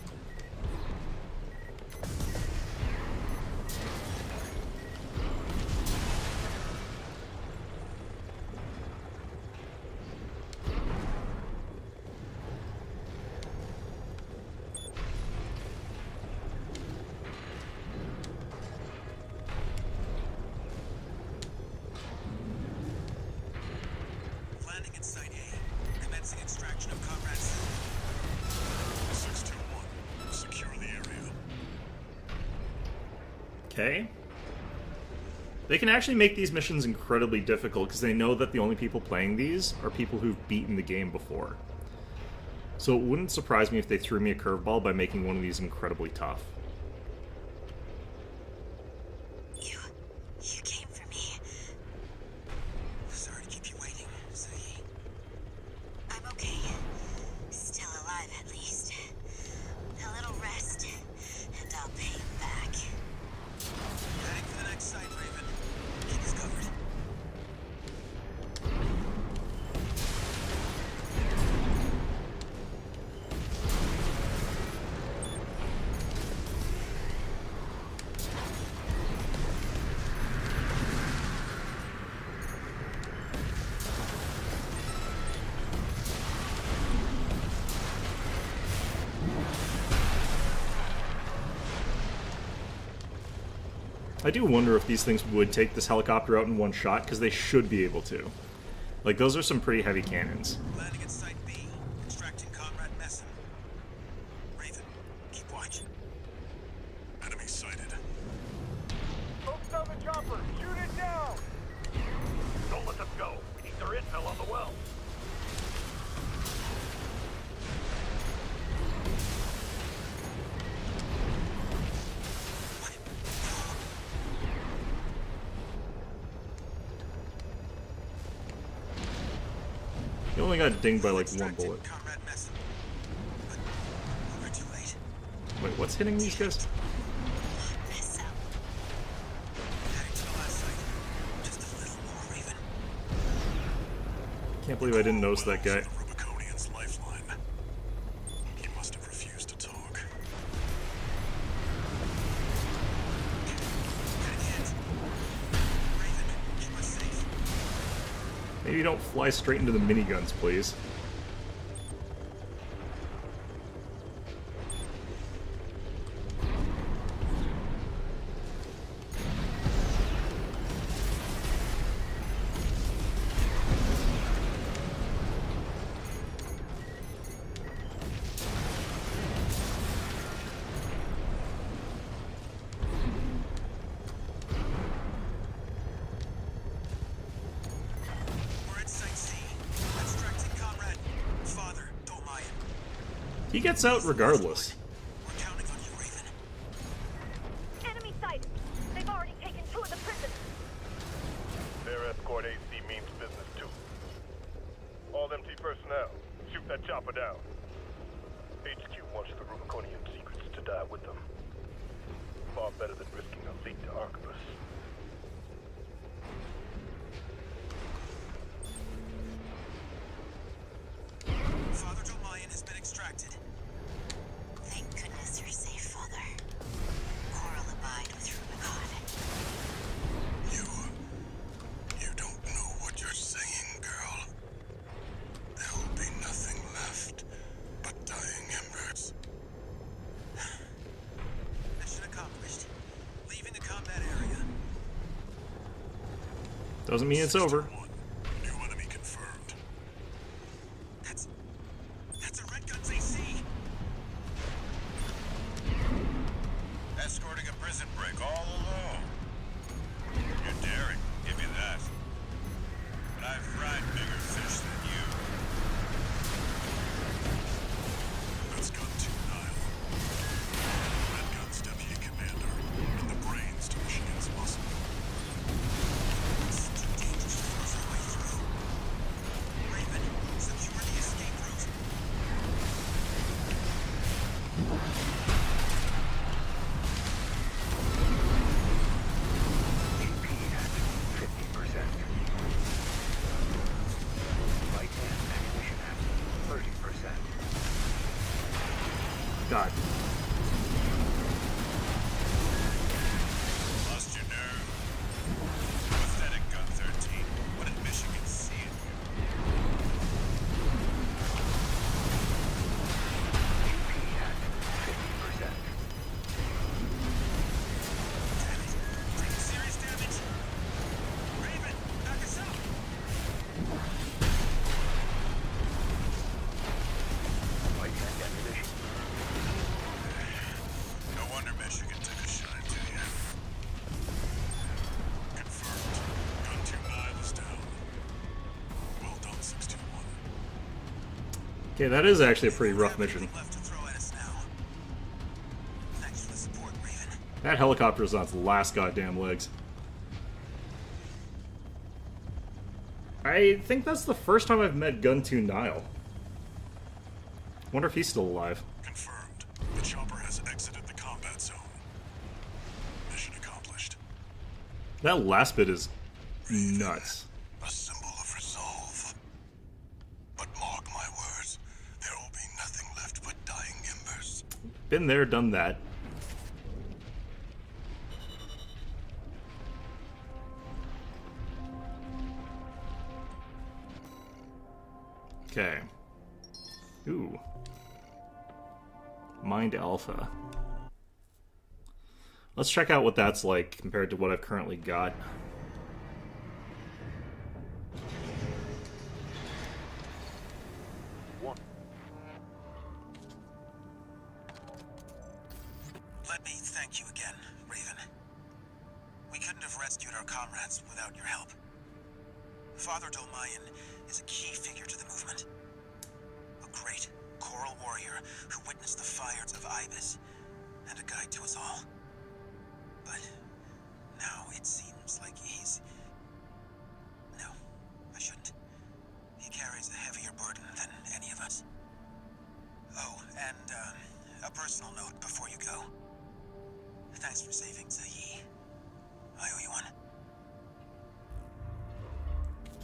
Landing in Site A. Commencing extraction of comrades. 621. Secure the area. Okay. They can actually make these missions incredibly difficult because they know that the only people playing these are people who've beaten the game before. So it wouldn't surprise me if they threw me a curveball by making one of these incredibly tough. You came for me. Sorry to keep you waiting, Sahi. I'm okay. Still alive, at least. A little rest, and I'll pay you back. Heading for the next site, Raven. Keep us covered. I do wonder if these things would take this helicopter out in one shot, because they should be able to. Like, those are some pretty heavy cannons. Landing at Site B. Extracting Comrade Messin. Raven, keep watch. Enemy sighted. Folks on the chopper, shoot it down! Don't let them go. We need their intel on the well. He only got dinged by like one Extracting bullet. Comrade Messin. But we're too late. Wait, what's hitting these guys? Mess up. Heading to the last site. Just a little more, Raven. Can't believe I didn't notice that guy. The Rubiconian's lifeline. He must have refused to talk. Getting hit. Raven, keep us safe. Maybe don't fly straight into the miniguns, please. We're at Site C. Extracting Comrade. Father, Dolmayan. He gets out regardless. We're counting on you, Raven. Enemy sighted. They've already taken 2 of the prisoners. Their escort AC means business too. All MT personnel, shoot that chopper down. HQ wants the Rubiconian secrets to die with them. Far better than risking a leak to Arquebus. Father Dolmayan has been extracted. Thank goodness you're safe, Father. Coral abide with Rubicon. You don't know what you're saying, girl. There'll be nothing left but dying embers. Mission accomplished. Leaving the combat area. Doesn't mean it's over. New enemy confirmed. That's a Red Guns AC. Escorting a prison break all alone. You're daring, give me that. But I've fried bigger fish than you. That's Gun 2 Nile. Red Gun's deputy commander, and the brains to Michigan's muscle. It's too dangerous to force our way through. Raven, secure the escape route. God. Lost your nerve. Pathetic Gun 13. What did Michigan see in you? Taking serious damage. Raven, back us up. No wonder Michigan took a shine to you. Confirmed. Gun 2 Nile is down. Well done, 621. Okay, that is actually a pretty rough mission. Left to throw at us now. Thanks for the support, Raven. That helicopter is on its last goddamn legs. I think that's the first time I've met Gun 2 Nile. Wonder if he's still alive. Confirmed. The chopper has exited the combat zone. Mission accomplished. That last bit is nuts. A symbol of resolve. But mark my words, there will be nothing left but dying embers. Been there, done that. Okay. Ooh. Mind Alpha. Let's check out what that's like compared to what I've currently got. Let me thank you again, Raven. We couldn't have rescued our comrades without your help. Father Dolmayan is a key figure to the movement. A great Coral warrior who witnessed the fires of Ibis and a guide to us all. But now it seems like he's... No, I shouldn't. He carries a heavier burden than any of us. Oh, and a personal note before you go. Thanks for saving Zayi. I owe you one.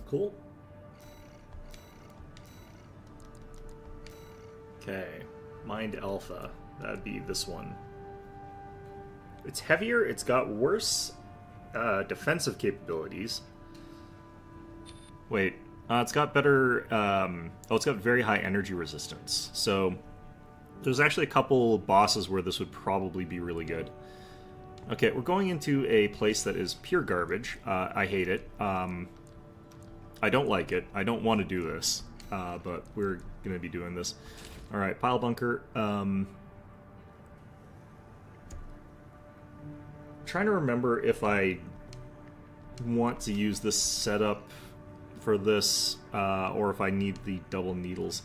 Cool. Okay, Mind Alpha. That'd be this one. It's heavier, it's got worse defensive capabilities. Wait, it's got better... it's got very high energy resistance. So, there's actually a couple bosses where this would probably be really good. Okay, we're going into a place that is pure garbage. I hate it. I don't like it. I don't want to do this. But we're going to be doing this. Alright, Pile Bunker. Trying to remember if I want to use this setup for this, or if I need the double needles.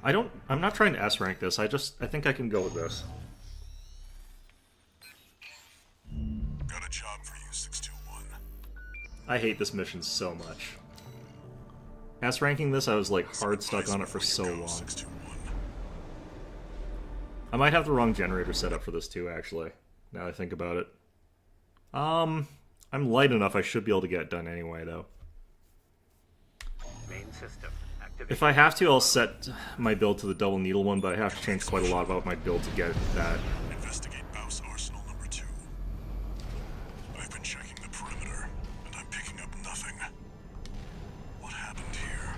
I'm not trying to S-rank this. I think I can go with this. Got a job for you, 621. I hate this mission so much. S-ranking this, I was like hard stuck on it for so long. 621. I might have the wrong generator set up for this too, actually, now that I think about it. I'm light enough, I should be able to get it done anyway, though. Main system activation. If I have to, I'll set my build to the double needle one, but I have to change quite a lot about my build to get that. Investigate Baus Arsenal number 2. I've been checking the perimeter, and I'm picking up nothing. What happened here?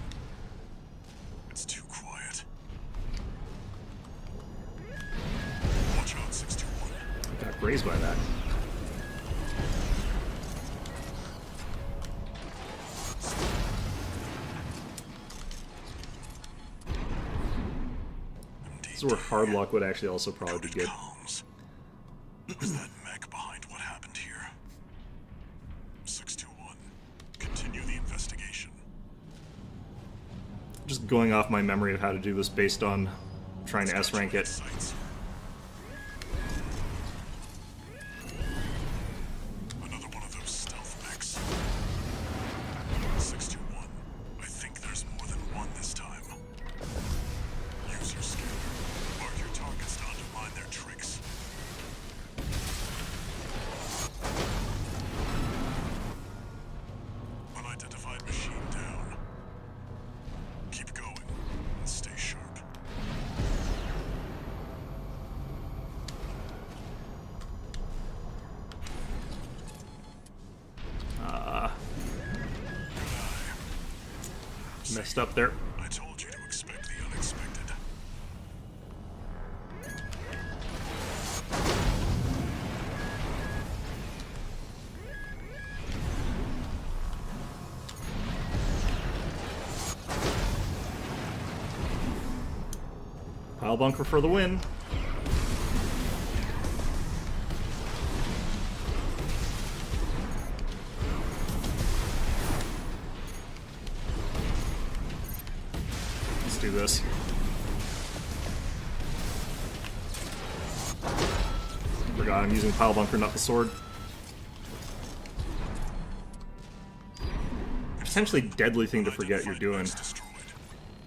It's too quiet. Watch out, 621. I got grazed by that. This is where Hardlock would actually also probably be good. Comms. Was that mech behind what happened here? 621. Continue the investigation. Just going off my memory of how to do this based on trying to S-rank it. Sights. Another one of those stealth mechs. 621. I think there's more than one this time. Use your scanner. Mark your targets to undermine their tricks. Unidentified machine down. Keep going and stay sharp. Messed up there. I told you to expect the unexpected. Pile Bunker for the win. Let's do this. Forgot I'm using Pile Bunker, not the sword. Potentially deadly thing to forget you're doing. Destroyed.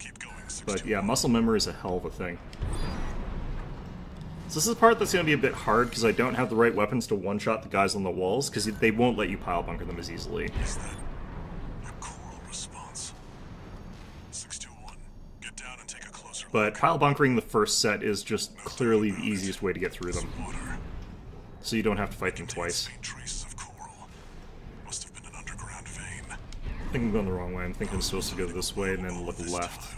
Keep going, But yeah, muscle memory is a hell of a thing. So this is the part that's going to be a bit hard because I don't have the right weapons to one-shot the guys on the walls because they won't let you Pile Bunker them as easily. Is that a Coral response? 621. Get down and take a closer But look. Pile Bunkering the first set is just clearly the easiest way to get through them, Water. so you don't have to fight them Contains twice. faint traces of coral. Must have been an underground vein. I think I'm going the wrong way. I'm thinking I'm supposed to go this way and then look This left. time.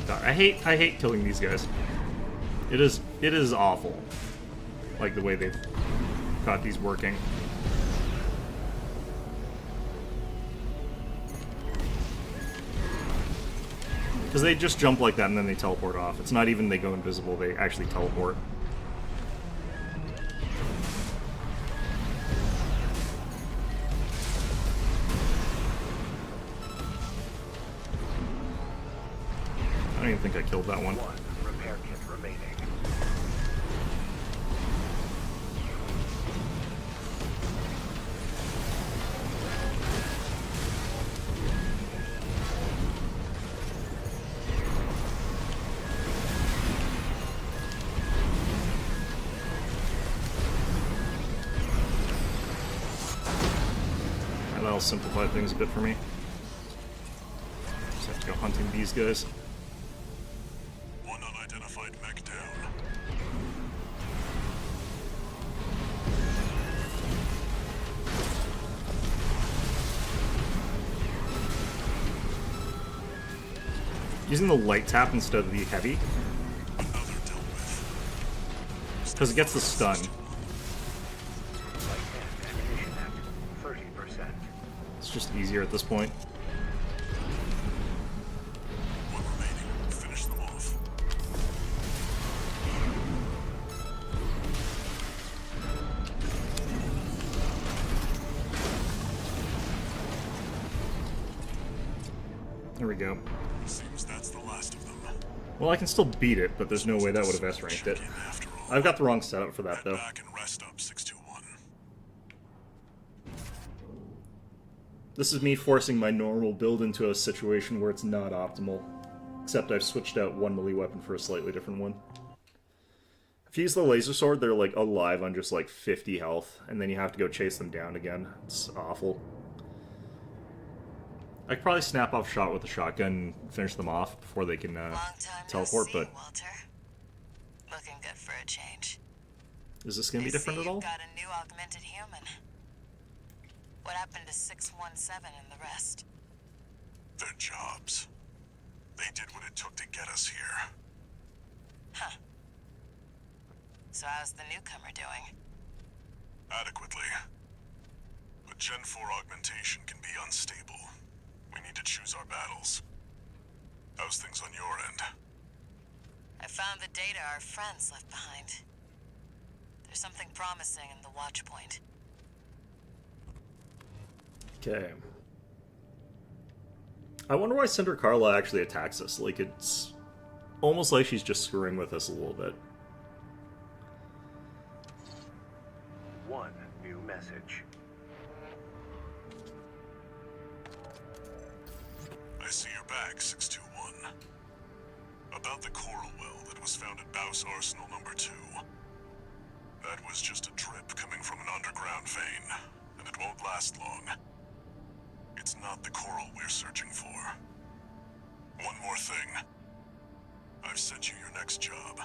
God, I hate killing these guys. It is awful. Like the way they've got these working. Because they just jump like that and then they teleport off. It's not even they go invisible, they actually teleport. I don't even think I killed that one. One repair kit remaining. And that'll simplify things a bit for me. Just have to go hunting these guys. One unidentified mech down. Using the light tap instead of the heavy, Another dealt with. because it gets the stun. Light and ammunition active. 30%. It's just easier at this point. One remaining. Finish them off. There we go. Seems that's the last of them. Well, I can still beat it, but there's no way that would have S-ranked it. Check in after all. I've got the wrong setup for that, Head though. back and rest up, 621. This is me forcing my normal build into a situation where it's not optimal. Except I've switched out one melee weapon for a slightly different one. If you use the laser sword, they're like alive on just like 50 health, and then you have to go chase them down again. It's awful. I could probably snap off shot with the shotgun and finish them off before they can Long time teleport, no see, but Walter. Looking good for a change. is this going to be They different say at all? You've got a new augmented human. What happened to 617 and the rest? Their jobs. They did what it took to get us here. Huh. So how's the newcomer doing? Adequately. But Gen 4 augmentation can be unstable. We need to choose our battles. How's things on your end? I found the data our friends left behind. There's something promising in the watch point. Okay. I wonder why Cinder Carla actually attacks us. Like, it's almost like she's just screwing with us a little bit. One new message. I see you're back, 621. About the coral well that was found at Baus Arsenal number 2. That was just a drip coming from an underground vein, and it won't last long. It's not the coral we're searching for. One more thing. I've sent you your next job.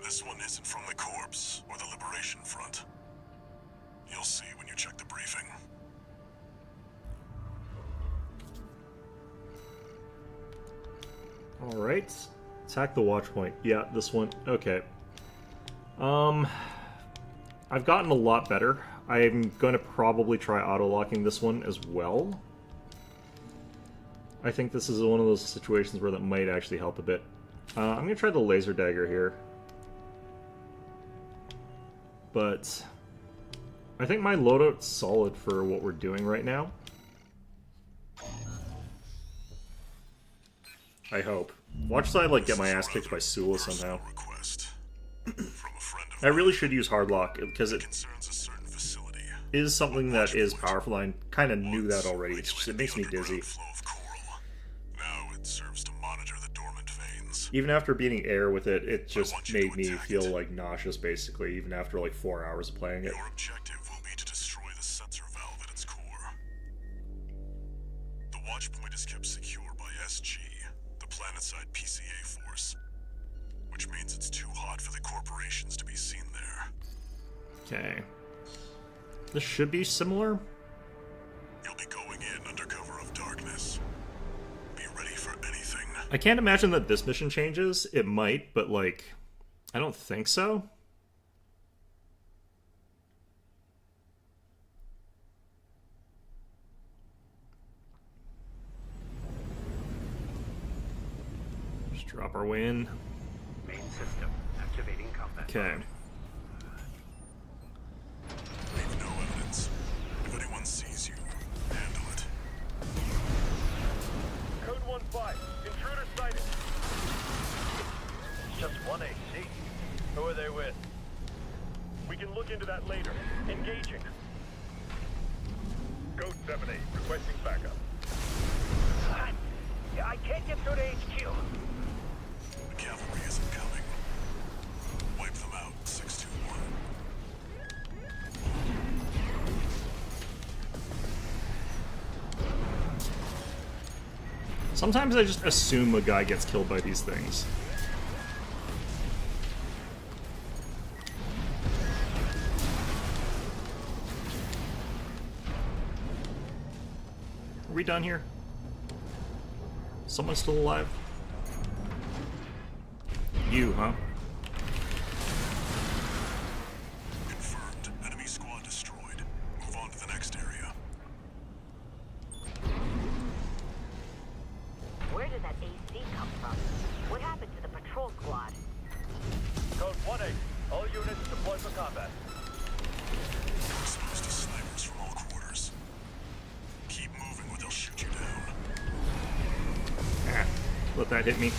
This one isn't from the Corps or the Liberation Front. You'll see when you check the briefing. Alright. Attack the watch point. Yeah, this one. Okay. I've gotten a lot better. I'm going to probably try auto-locking this one as well. I think this is one of those situations where that might actually help a bit. I'm going to try the laser dagger here. But I think my loadout's solid for what we're doing right now. I hope. Watch side like get my ass kicked by Sula somehow. Request from a friend of I really should use Hardlock because it concerns a certain facility. is something that is powerful. I kind of knew that already. It's just, it makes me dizzy. Flow of coral. Now it serves to monitor the dormant veins. Even after beating air with it, it just made me feel like nauseous basically, even after like 4 hours of playing it. Your objective will be to destroy the sensor valve at its core. The watch point is kept secure by SG, the planetside PCA force, which means it's too hot for the corporations to be seen there. Okay. This should be similar. You'll be going in under cover of darkness. Be ready for anything. I can't imagine that this mission changes. It might, but like, I don't think so. Just drop our way in. Main system activating combat. Okay. We have no evidence. If anyone sees you, handle it. Code 1-5. Intruder sighted. It's just one AC. Who are they with? We can look into that later. Engaging. Code 7-8. Requesting backup. I can't get through to HQ. The cavalry isn't coming. Wipe them out, 621. Sometimes I just assume a guy gets killed by these things. Are we done here? Someone still alive? You, huh? Confirmed. Enemy squad destroyed. Move on to the next area. Where did that AC come from? What happened to the patrol squad? Code 1-8. All units deployed for combat. You're exposed to snipers from all quarters. Keep moving or they'll shoot you down. Ah, let that hit me.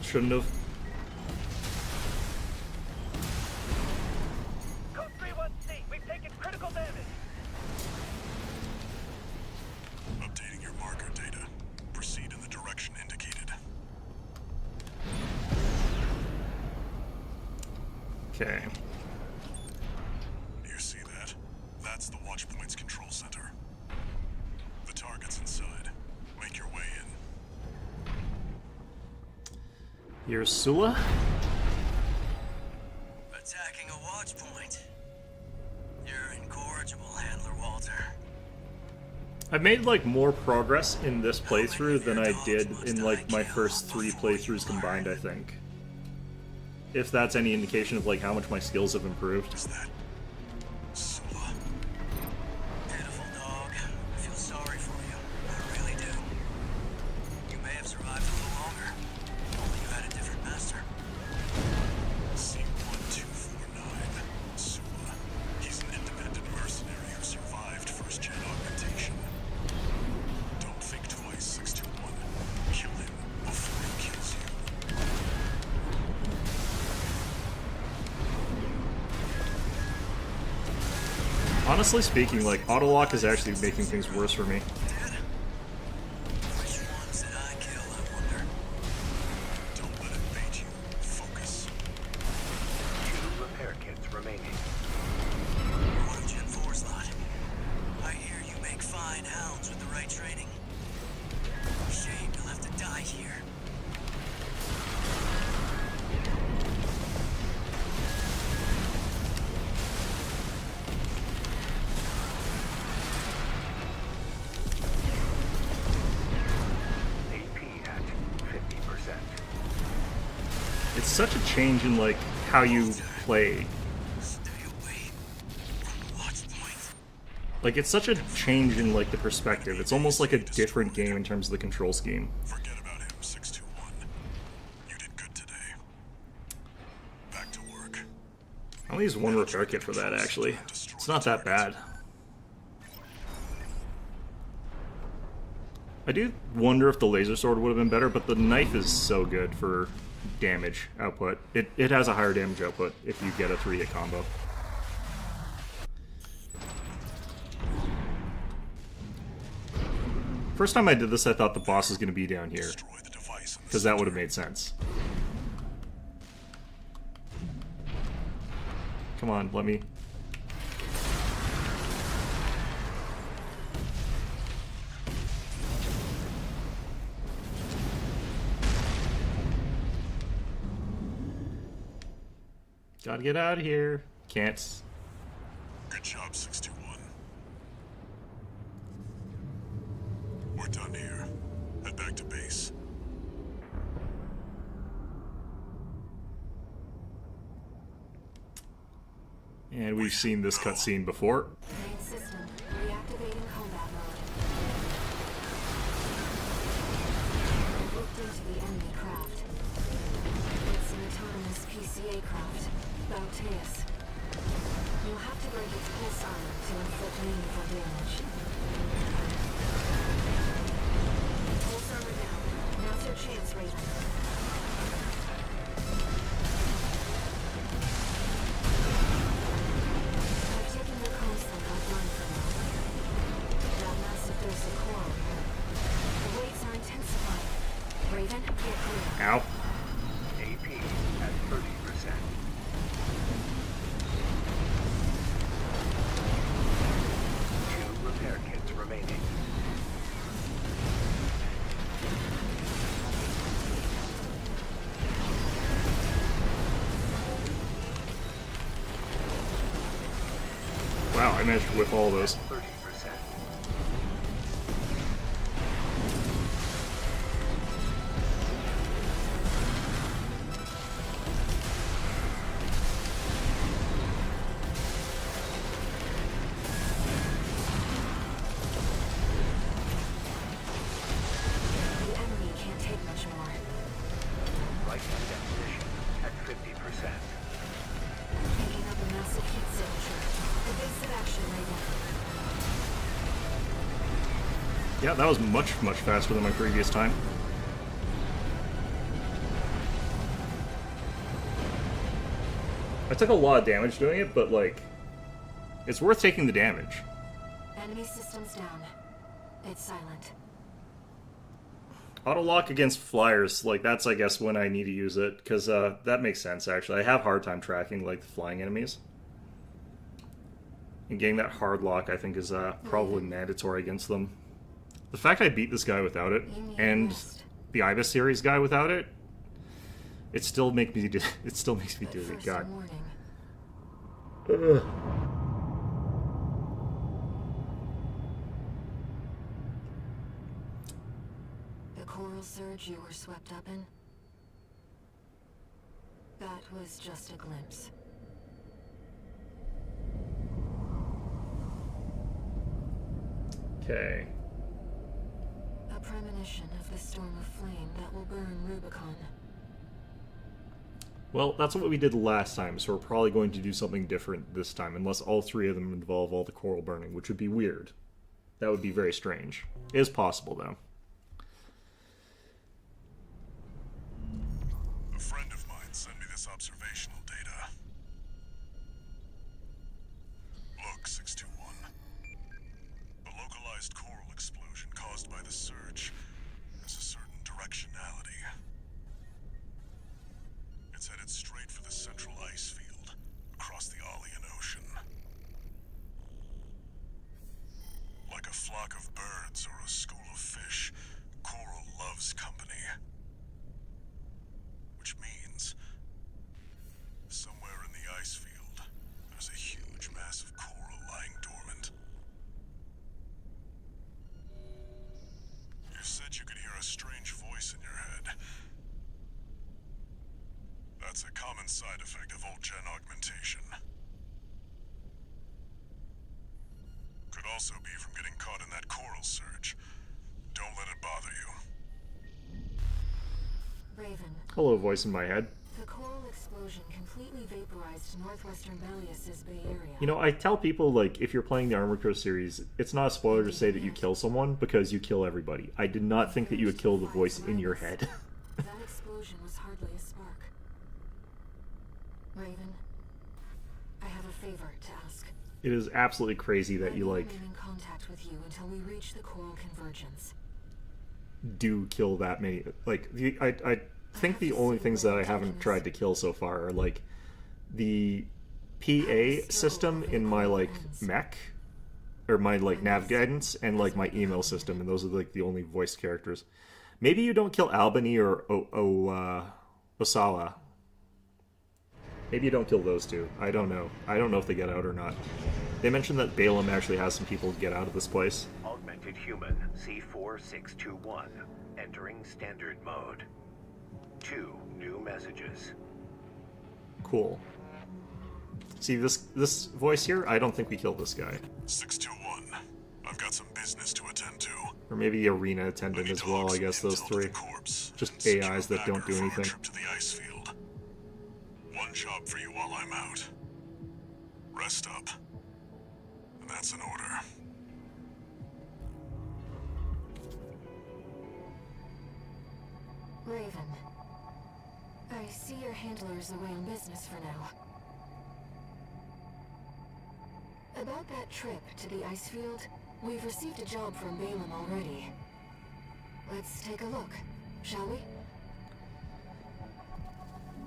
Shouldn't have. Code 3-1C. We've taken critical damage. Updating your marker data. Proceed in the direction indicated. Okay. You see that? That's the Watchpoint's control center. The target's inside. Make your way in. Here's Sula. Attacking a watch point. You're incorrigible, Handler Walter. I've made like more progress in this playthrough than I did in like my first 3 playthroughs combined, I think. If that's any indication of like how much my skills have improved. Is that Sula? Pitiful dog. I feel sorry for you. I really do. You may have survived a little longer. Only you had a different master. C-1249. Sula. He's an independent mercenary who survived first-gen augmentation. Don't think twice, 621. Kill him before he kills you. Honestly speaking, like, autolock is actually making things worse for me. Dead? Which ones did I kill, I wonder? Don't let it bait you. Focus. 2 repair kits remaining. What of Gen 4's lot? I hear you make fine hounds with the right training. Shame you'll have to die here. AP at 50%. It's such a change in like how you play. Stay away from the watch point. Like it's such a change in like the perspective. It's almost like a different game in terms of the control scheme. Forget about him, 621. You did good today. Back to work. I only use 1 repair kit for that actually. It's not that bad. I do wonder if the laser sword would have been better, but the knife is so good for damage output. It has a higher damage output if you get a 3-hit combo. First time I did this, I thought the boss was going to be down here, Destroy the device in the because that would have center. made sense. Come on, let me... Gotta get out of here. Can't. Good job, 621. We're done here. Head back to And we've seen this cutscene before. Main system, reactivating combat mode. I've looked into the enemy craft. It's an autonomous PCA craft, Bauteus. You'll have to break its pulse armor to inflict meaningful damage. Pulse armor down. Now's your chance, Raven. I've taken your console offline for now. That massive dose of coral. The waves are intensifying. Raven, get clear. Ow. AP at 30%. 2 repair kits remaining. Wow, I managed to whip all those. 30%. The enemy can't take much more. Right hand ammunition at 50%. Picking up a massive heat signature. Evasive action, Raven. Yeah, that was much, much faster than my previous time. I took a lot of damage doing it, but, like, it's worth taking the damage. Enemy systems down. It's silent. Auto lock against flyers, like, that's, I guess, when I need to use it, because that makes sense, actually. I have a hard time tracking, like, the flying enemies. And getting that hard lock, I think, is probably mandatory against them. The fact I beat this guy without it, and the Ibis series guy without it, it still makes me do it. First God. warning. Ugh. The coral surge you were swept up in? That was just a glimpse. Okay. A premonition of the storm of flame that will burn Rubicon. Well, that's what we did last time, so we're probably going to do something different this time, unless all three of them involve all the coral burning, which would be weird. That would be very strange. It is possible, though. A friend of mine sent me this observational data. Look, 621. The localized coral explosion caused by the surge has a certain directionality. It's headed straight for the central ice field, across the Alian Ocean. Like a flock of birds or a school of fish, coral loves company. Which means, somewhere in the ice field, there's a huge mass of coral lying dormant. You said you could hear a strange voice in your head. That's a common side effect of old-gen augmentation. Could also be from getting caught in that coral surge. Don't let it bother you. Raven, Hello, voice in my head. the coral explosion completely vaporized northwestern Malleus's Bay Area. You know, I tell people, like, if you're playing the Armored Core series, it's not a spoiler to say that you kill someone, because you kill everybody. I did not think that you would kill the voice in your head. That explosion was hardly a spark. Raven, I have a favor to ask. It is absolutely crazy that you, like, remain in contact with you until we reach the coral convergence. do kill that many. Like, I think the only things that I haven't tried to kill so far are, like, the PA system in my, like, mech, or my, like, nav guidance, and, like, my email system, and those are, like, the only voice characters. Maybe you don't kill Albany or Osawa. Maybe you don't kill those two. I don't know. I don't know if they get out or not. They mentioned that Balaam actually has some people to get out of this place. Augmented human C4621 entering standard mode. 2 new messages. Cool. See this voice here? I don't think we killed this guy. 621. I've got some business to attend to. Or maybe the arena attendant as well, I guess those three. Just AIs that don't do anything. Trip to the ice field. One job for you while I'm out. Rest up. And that's an order. Raven, I see your handler's away on business for now. About that trip to the ice field, we've received a job from Balaam already. Let's take a look, shall we?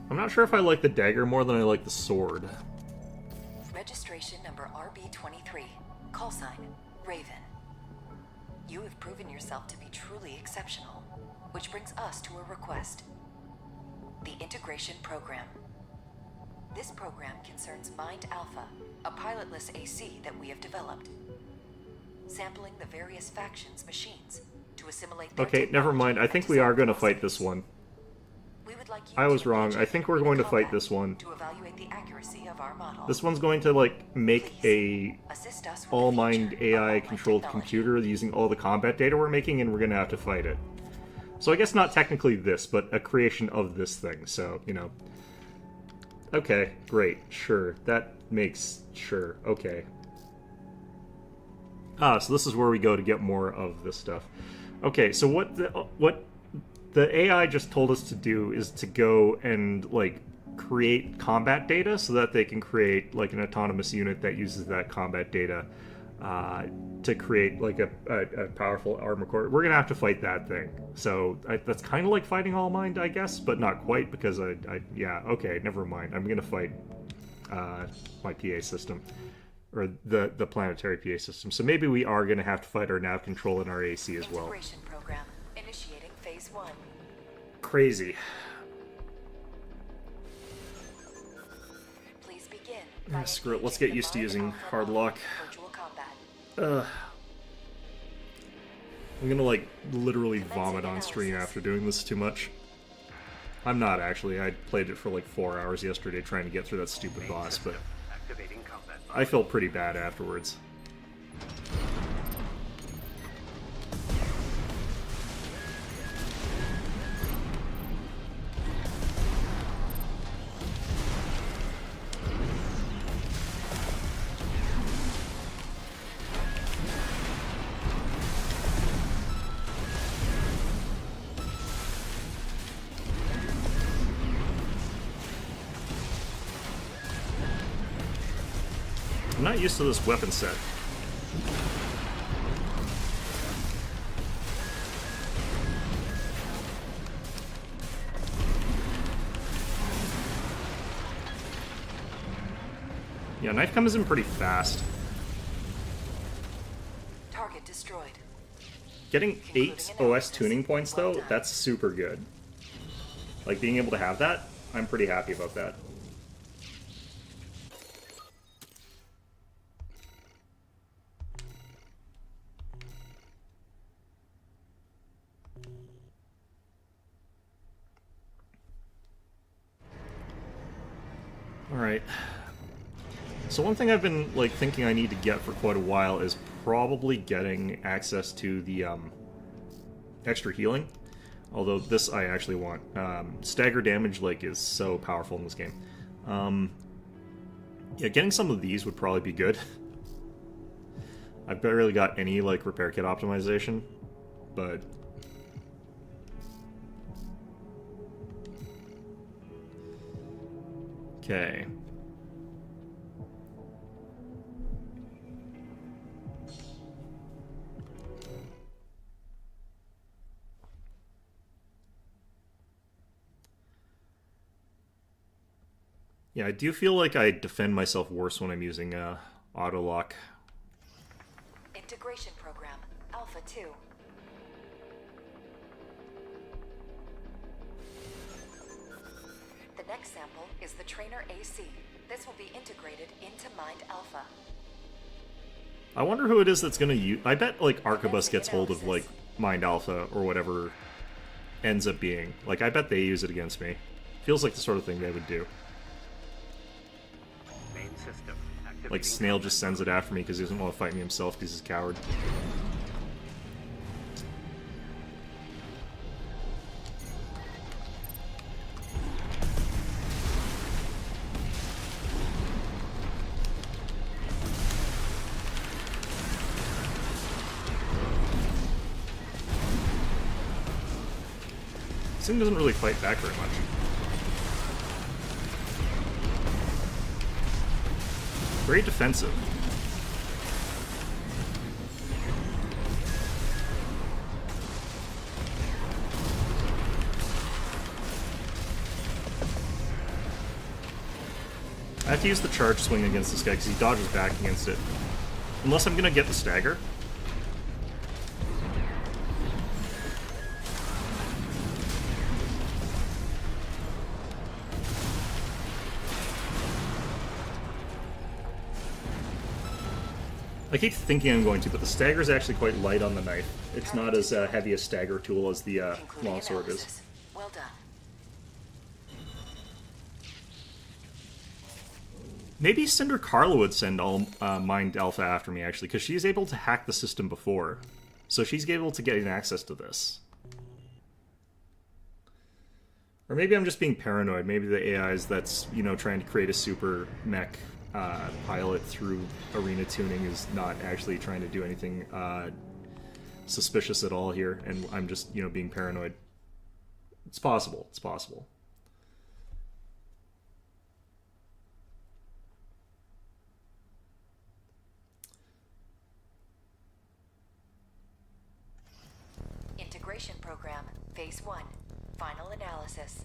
I'm not sure if I like the dagger more than I like the sword. Registration number RB23. Call sign, Raven. You have proven yourself to be truly exceptional, which brings us to a request. The Integration Program. This program concerns Mind Alpha, a pilotless AC that we have developed. Sampling the various factions' machines to assimilate their Okay, never mind. I think we are going to fight this one. We would like you I was to wrong. engage I think we're going to fight combat this one. to evaluate the accuracy of our model. This one's going to, like, make a Assist us with all-mind the future of AI-controlled technology. computer using all the combat data we're making, and we're going to have to fight it. So I guess not technically this, but a creation of this thing, so, you know. Okay, great, sure. That makes... sure, okay. Ah, so this is where we go to get more of this stuff. Okay, so what the AI just told us to do is to go and, like, create combat data so that they can create, like, an autonomous unit that uses that combat data to create, like, a powerful armor core. We're gonna have to fight that thing. So that's kind of like fighting All Mind, I guess, but not quite, because yeah, okay, never mind. I'm gonna fight my PA system. Or the planetary PA system. So maybe we are gonna have to fight our nav control and our AC as well. Integration program initiating phase 1. Crazy. Please begin. Ah, screw it, let's get used to using hard lock. Virtual combat. I'm gonna, like, literally vomit on stream after doing this too much. I'm not, actually. I played it for like 4 hours yesterday trying to get through that stupid boss, but Activating combat. I felt pretty bad afterwards. I'm not used to this weapon set. Yeah, knife comes in pretty fast. Target destroyed. Getting 8 OS tuning points, though, that's super good. Like, being able to have that, I'm pretty happy about that. Alright. So one thing I've been, like, thinking I need to get for quite a while is probably getting access to the, extra healing. Although this I actually want. Stagger damage, like, is so powerful in this game. Yeah, getting some of these would probably be good. I've barely got any, like, repair kit optimization, but... Okay. Yeah, I do feel like I defend myself worse when I'm using auto lock. Integration program Alpha 2. The next sample is the trainer AC. This will be integrated into Mind Alpha. I wonder who it is that's gonna use... I bet, like, Arquebus gets hold of, like, Mind Alpha or whatever ends up being. Like, I bet they use it against me. Feels like the sort of thing they would do. Main system activating. Like, Snail just sends it after me because he doesn't want to fight me himself because he's a coward. This thing doesn't really fight back very much. Very defensive. I have to use the charge swing against this guy because he dodges back against it. Unless I'm gonna get the stagger. I keep thinking I'm going to, but the stagger is actually quite light on the knife. It's not as heavy a stagger tool as the longsword is. Well done. Maybe Cinder Carla would send all Mind Alpha after me, actually, because she's able to hack the system before. So she's able to get access to this. Or maybe I'm just being paranoid. Maybe the AI that's, you know, trying to create a super mech pilot through arena tuning is not actually trying to do anything suspicious at all here, and I'm just, you know, being paranoid. It's possible. It's possible. Integration program, phase 1. Final analysis.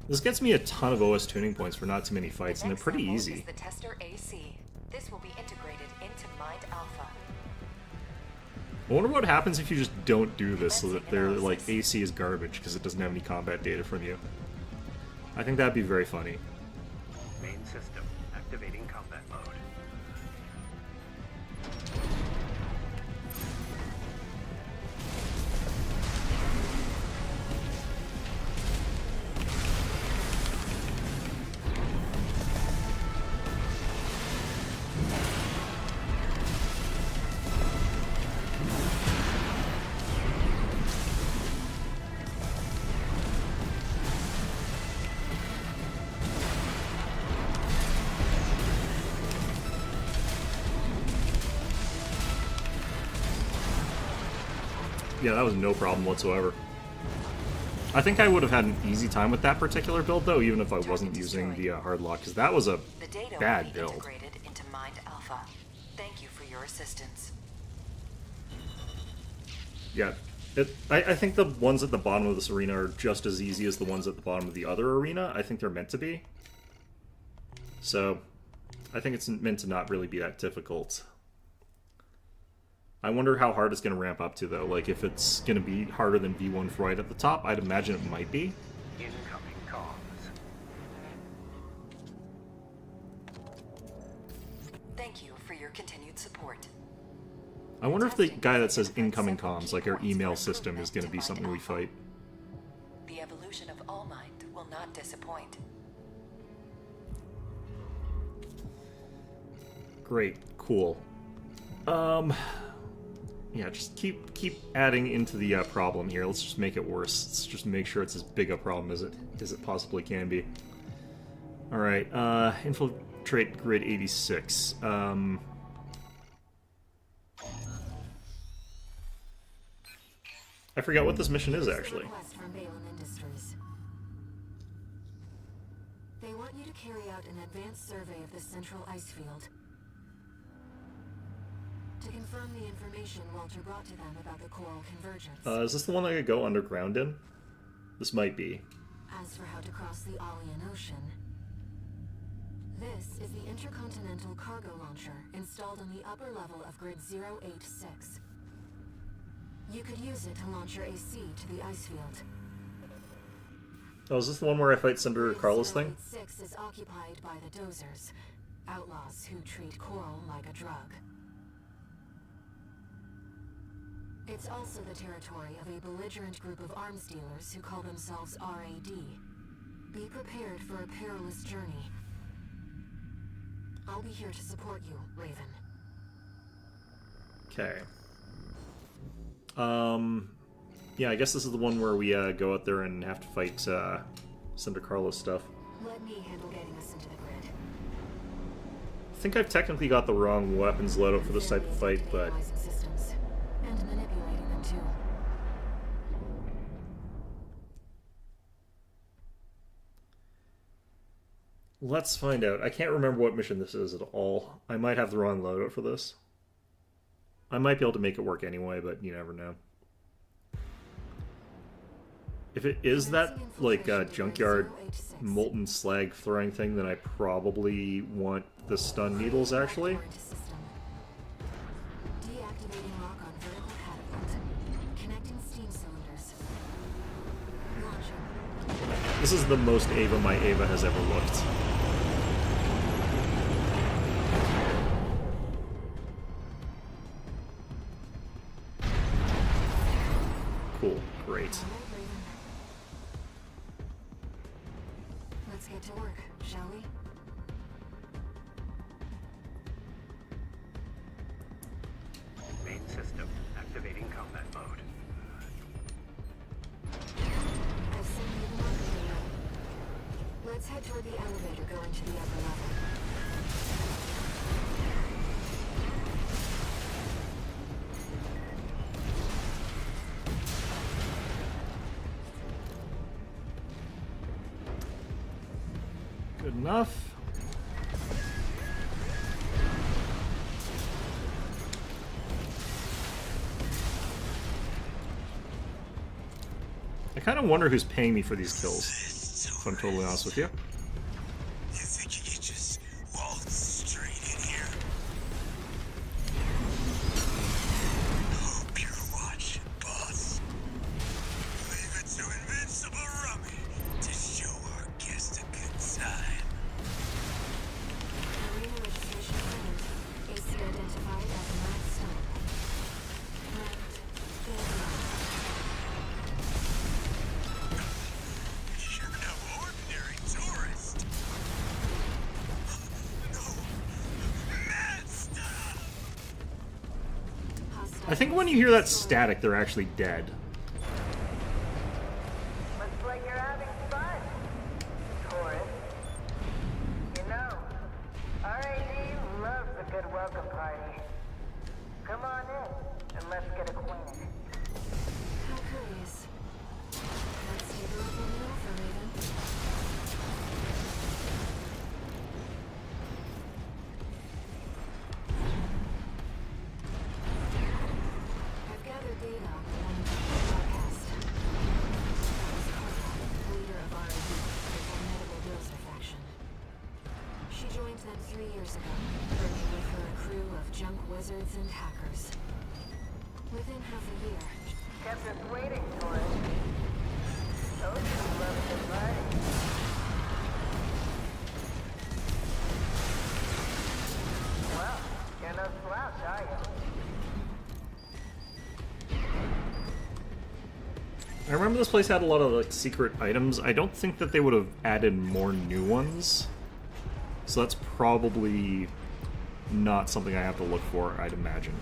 This gets me a ton of OS tuning points for not too many fights, and they're pretty easy. Is the Tester AC. This will be integrated into Mind Alpha. I wonder what happens if you just don't do this, so that they're like AC is garbage because it doesn't have any combat data from you. I think that'd be very funny. Main system activating combat mode. Yeah, that was no problem whatsoever. I think I would have had an easy time with that particular build, though, even if I wasn't using the hard lock, because that was a bad build. Integrated into Mind Alpha. Thank you for your assistance. Yeah, I think the ones at the bottom of this arena are just as easy as the ones at the bottom of the other arena. I think they're meant to be. So, I think it's meant to not really be that difficult. I wonder how hard it's going to ramp up to, though. Like, if it's going to be harder than V1 Freud at the top, I'd imagine it might be. Incoming comms. Thank you for your continued support. I wonder if the guy that says incoming comms, like our email system, is going to be something we fight. The evolution of All Mind will not disappoint. Great, cool. Yeah, just keep adding into the problem here. Let's just make it worse. Let's just make sure it's as big a problem as it possibly can be. All right, infiltrate grid 86. I forgot what this mission is actually. Request from Balin Industries. They want you to carry out an advanced survey of the central ice field. To confirm the information Walter brought to them about the coral convergence. Is this the one that I could go underground in? This might be. As for how to cross the Alian Ocean, this is the intercontinental cargo launcher installed on the upper level of grid 086. You could use it to launch your AC to the ice field. Oh, is this the one where I fight Cinder Carla's thing? 086 is occupied by the Dozers, outlaws who treat coral like a drug. It's also the territory of a belligerent group of arms dealers who call themselves RAD. Be prepared for a perilous journey. I'll be here to support you, Raven. Okay. Yeah, I guess this is the one where we go out there and have to fight Santa Carlos stuff. Let me handle getting us into the grid. I think I've technically got the wrong weapons loadout for this type of fight, but Analyzing systems and manipulating them too. let's find out. I can't remember what mission this is at all. I might have the wrong loadout for this. I might be able to make it work anyway, but you never know. If it is that, like, junkyard molten slag throwing thing, then I probably want the stun needles, actually. Deactivating lock on vertical catapult. Connecting steam cylinders. Launching. This is the most Ava my Ava has ever looked. Cool, great. Let's get to work, shall we? Main system activating combat mode. I've seen you the marker now. Let's head toward the elevator going to the upper level. Good enough. I kind of wonder who's paying me for these kills, if I'm totally honest with you. You think you could just waltz straight in here? Hope you're watching, boss. Leave it to Invincible Rummy to show our guest a good time. Arena registration claimed. AC identified as a Matt Stone. Marked failure. You're no ordinary tourist. No, mad stuff. Hostile. I think when you hear that static, they're actually dead. Looks like you're having fun, tourist. You know, RAD loves a good welcome party. Come on in, and let's get acquainted. How curious. Let's take a look at the offer, Raven. I've gathered data on the one broadcast. That was Carla, leader of RAD, the formidable Dozer faction. She joined them 3 years ago, bringing with her a crew of junk wizards and hackers. Within half a year, Kept us waiting, tourist. Told you we love a good party. Well, you're no slouch, are you? I remember this place had a lot of like secret items. I don't think that they would have added more new ones. So that's probably not something I have to look for, I'd imagine.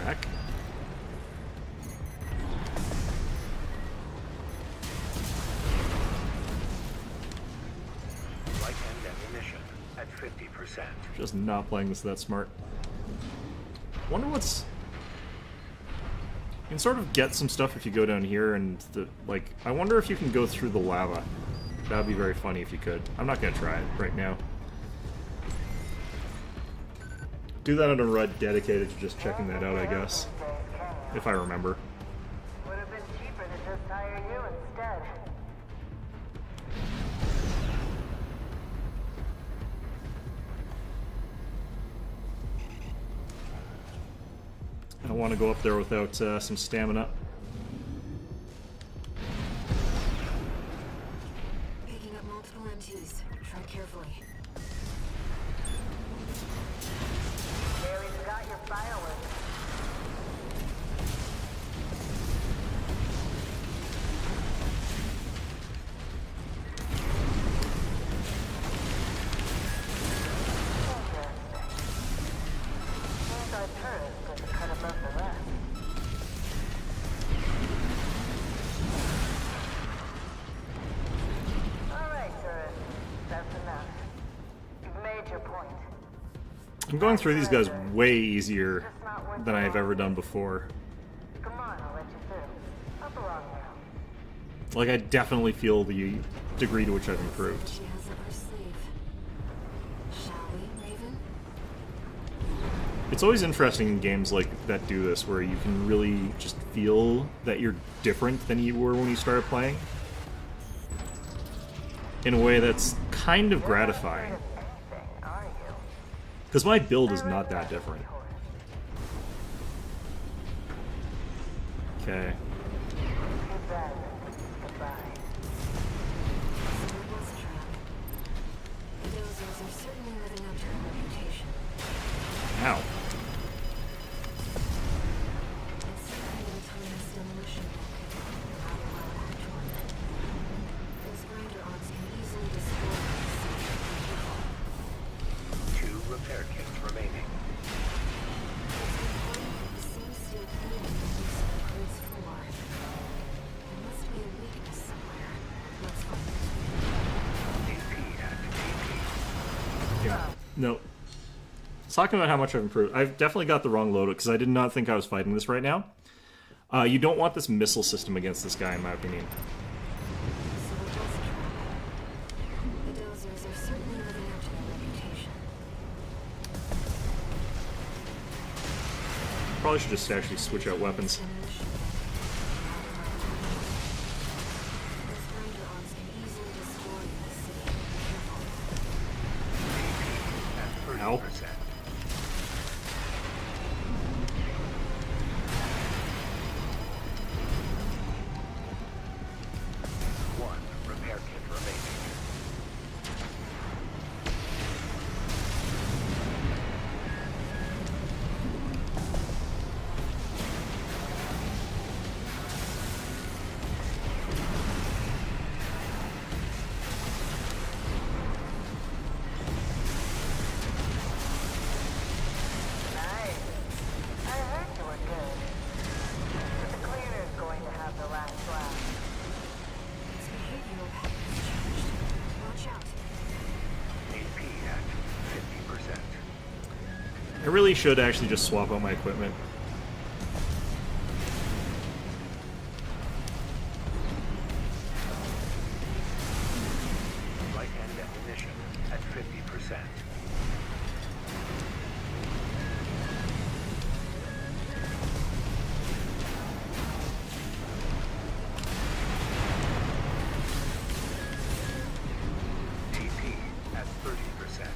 Back. Light and ammunition at 50%. Just not playing this that smart. Wonder what's... You can sort of get some stuff if you go down here and, like, I wonder if you can go through the lava. That would be very funny if you could. I'm not going to try it right now. Do that on a run dedicated to just checking that out, I guess. If I remember. Would have been cheaper to just hire you don't want to go up there without some stamina. Picking up multiple MTs. Tread carefully. Bailey's got your fireworks. Seems our turret gets a cut above the rest. Alright, turret. That's enough. You've made your point. I'm going through these guys way easier than I've ever done before. Come on, I'll let you through. Up along now. Like, I definitely feel the degree to which I've improved. She has up her sleeve. Shall we, Raven? It's always interesting in games like that do this, where you can really just feel that you're different than you were when you started playing. In a way that's kind of gratifying. Anything, are you? Because my build is not that different. Okay. Too bad. Goodbye. So it was a trap. The dozers are certainly living up to their reputation. Ow. It's some kind of autonomous demolition rocket. Not a well-packed one. Those grinder arms can easily destroy the city. 2 repair kits remaining. The same steel cleaning that looks on the crew's floor. There must be a weakness somewhere. Let's find it. AP at AP. Yeah. No. It's talking about how much I've improved. I've definitely got the wrong loadout, because I did not think I was fighting this right now. You don't want this missile system against this guy, in my opinion. So it was a trap. The dozers are certainly living up to their reputation. Probably should just actually switch out weapons. Demolition rocket. Those grinder arms can easily destroy the city. Careful. At 30%. Ow. One repair kit remaining. Nice. I heard you were good. But the cleaner's going to have the last laugh. Its behavioral pattern has changed. Watch out. AP at 50%. I really should actually just swap out my equipment. Light and ammunition at 50%. AP at 30%.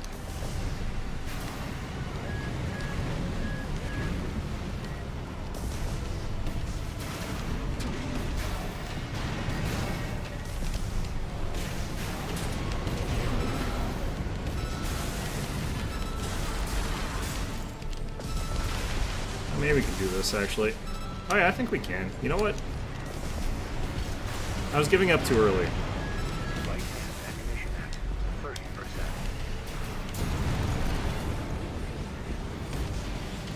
Maybe we can do this, actually. Oh yeah, I think we can. You know what? I was giving up too early. Light and ammunition at 30%.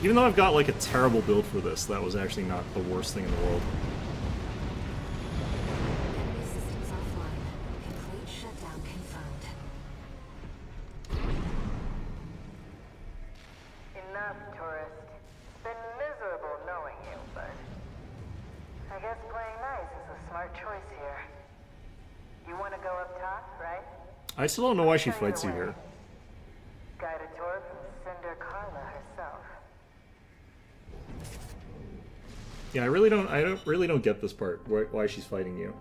Even though I've got like a terrible build for this, that was actually not the worst thing in the world. Enemy systems offline. Complete shutdown confirmed. Enough, tourist. It's been miserable knowing you, but I guess playing nice is a smart choice here. You want to go up top, right? I still don't know why she fights you here. Guided tour from Cinder Carla herself. Yeah, I really don't get this part, why she's fighting you.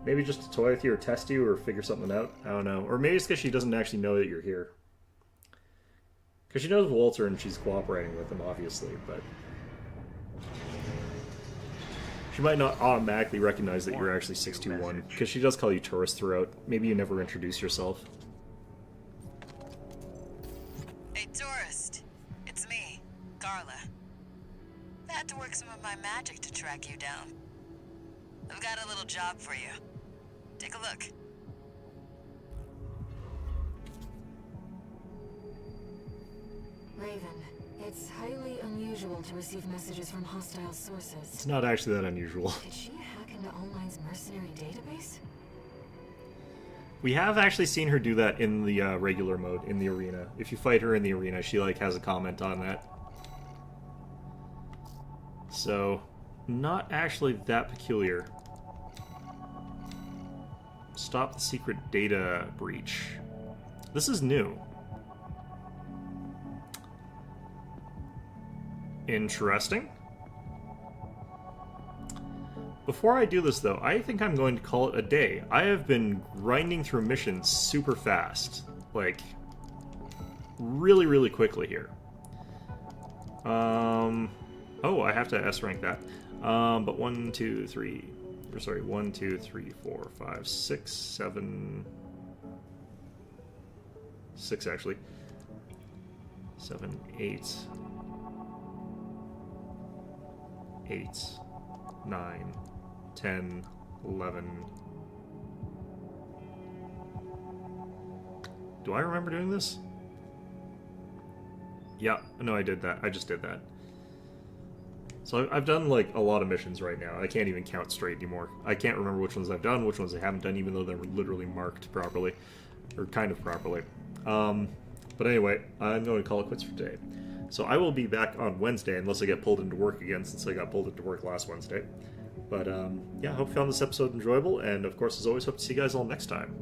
Maybe just to toy with you or test you or figure something out. I don't know. Or maybe it's because she doesn't actually know that you're here. Because she knows Walter and she's cooperating with him, obviously, but She might not automatically recognize that you're actually 621, because she does call you tourist throughout. Maybe you never introduce yourself. Hey, tourist. It's me, Carla. I had to work some of my magic to track you down. I've got a little job for you. Take a look. Raven, it's highly unusual to receive messages from hostile sources. It's not actually that unusual. Did she hack into Online's mercenary database? We have actually seen her do that in the regular mode, in the arena. If you fight her in the arena, she like has a comment on that. So, not actually that peculiar. Stop the secret data breach. This is new. Interesting. Before I do this, though, I think I'm going to call it a day. I have been grinding through missions super fast. Like, really, really quickly here. Oh, I have to S-rank that. But 1, 2, 3... Or sorry, 1, 2, 3, 4, 5, 6, 7... 6, actually. 7, 8... 8, 9, 10, 11... Do I remember doing this? Yeah, no, I did that. I just did that. So I've done, like, a lot of missions right now. I can't even count straight anymore. I can't remember which ones I've done, which ones I haven't done, even though they're literally marked properly. Or kind of properly. But anyway, I'm going to call it quits for today. So I will be back on Wednesday, unless I get pulled into work again, since I got pulled into work last Wednesday. But, yeah, I hope you found this episode enjoyable, and, of course, as always, hope to see you guys all next time.